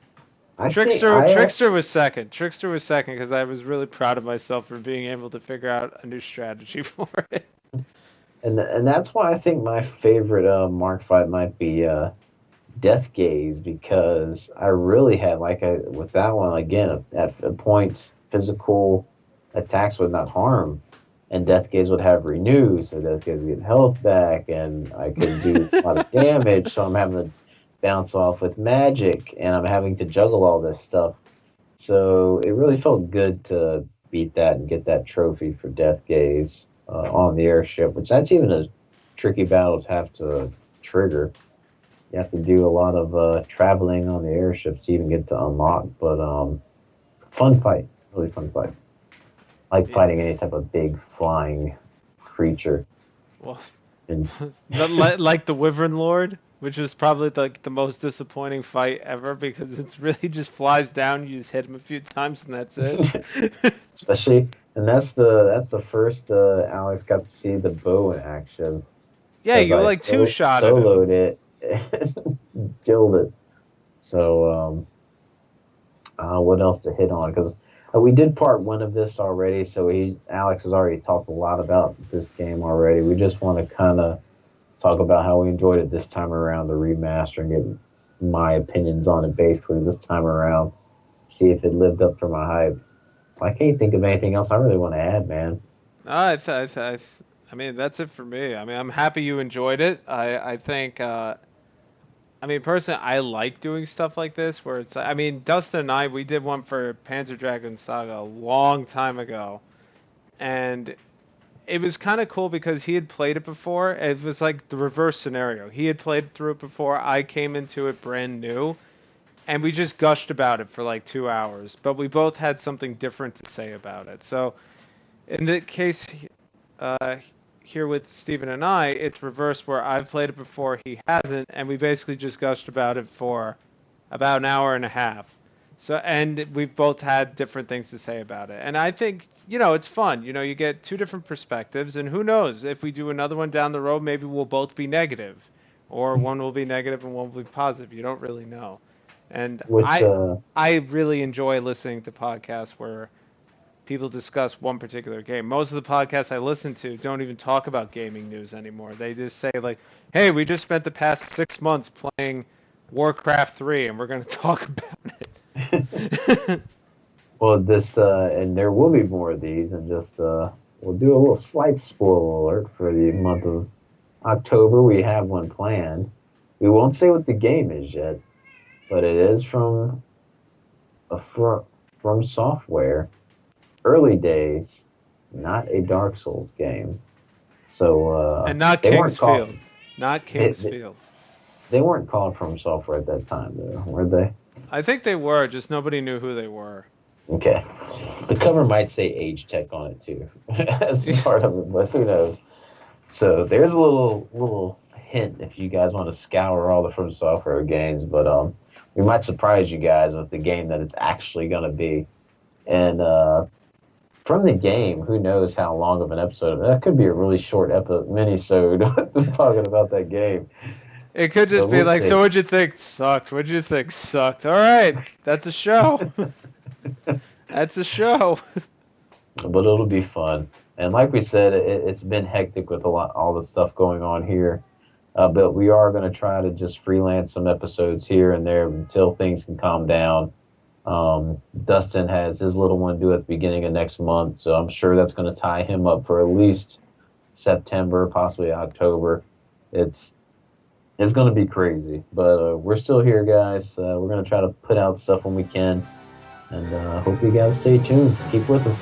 Trickster was second. Trickster was second because I was really proud of myself for being able to figure out a new strategy for it. And that's why I think my favorite Mark fight might be Death Gaze, because I really had with that one again at points physical attacks would not harm, and Death Gaze would have renew, so Death Gaze would get health back, and I could do a lot of damage. So I'm having to bounce off with magic, and I'm having to juggle all this stuff. So it really felt good to beat that and get that trophy for Death Gaze on the airship, which that's even a tricky battle to have to trigger. You have to do a lot of traveling on the airships to even get to unlock, but fun fight, really fun fight. Like fighting any type of big flying creature. Well, And like the Wyvern Lord, which is probably like the most disappointing fight ever because it really just flies down. You just hit him a few times and that's it. especially, and that's the first Alex got to see the bow in action Yeah, because you I like two-shotted him. soloed it and killed it. So what else to hit on? Because we did part one of this already, so Alex has already talked a lot about this game already. We just want to kind of talk about how we enjoyed it this time around, the remaster, and get my opinions on it basically this time around. See if it lived up to my hype. I can't think of anything else I really want to add, man. I mean, that's it for me. I mean, I'm happy you enjoyed it. I think, I mean, personally, I like doing stuff like this where it's, I mean, Dustin and I, we did one for Panzer Dragoon Saga a long time ago. And it was kind of cool because he had played it before. It was like the reverse scenario. He had played through it before. I came into it brand new. And we just gushed about it for like 2 hours. But we both had something different to say about it. So in the case uh, here with Steven and I, it's reversed where I've played it before, he hasn't, and we basically just gushed about it for about an hour and a half. So, and we've both had different things to say about it. And I think, you know, it's fun. You know, you get two different perspectives, and who knows, if we do another one down the road, maybe we'll both be negative, or one will be negative and one will be positive. You don't really know. And Which I really enjoy listening to podcasts where people discuss one particular game. Most of the podcasts I listen to don't even talk about gaming news anymore. They just say like, "Hey, we just spent the past 6 months playing Warcraft 3, and we're going to talk about it." well, this and there will be more of these, and just we'll do a little slight spoiler alert for the month of October. We have one planned. We won't say what the game is yet, but it is from from software. Early days, not a Dark Souls game. So and not King's Field. Not King's Field. They weren't called From Software at that time, though, were they? I think they were, just nobody knew who they were. Okay. The cover might say Age Tech on it, too, as part of it, but who knows. So there's a little hint if you guys want to scour all the From Software games, but we might surprise you guys with the game that it's actually going to be. And from the game, who knows how long of an episode. That could be a really short minisode talking about that game. It could just be like, so what'd you think? Sucked. What'd you think? Sucked. All right, that's a show. That's a show. But it'll be fun. And like we said, it's been hectic with all the stuff going on here. But we are going to try to just freelance some episodes here and there until things can calm down. Dustin has his little one due at the beginning of next month, so I'm sure that's going to tie him up for at least September, possibly October. It's going to be crazy, but we're still here, guys. We're going to try to put out stuff when we can, and hope you guys stay tuned. Keep with us.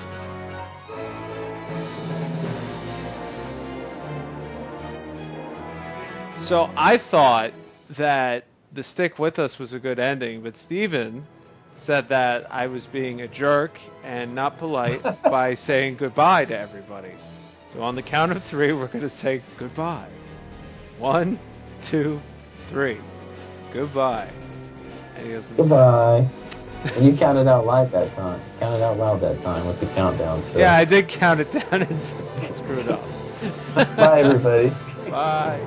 So I thought that the Stick With Us was a good ending, but Steven said that I was being a jerk and not polite by saying goodbye to everybody. So on the count of 3, we're going to say goodbye. 1, 2, 3. Goodbye. And he goes, goodbye. And you counted out loud that time. Counted out loud that time with the countdown. So. Yeah, I did count it down and screwed up. Bye, everybody. Bye.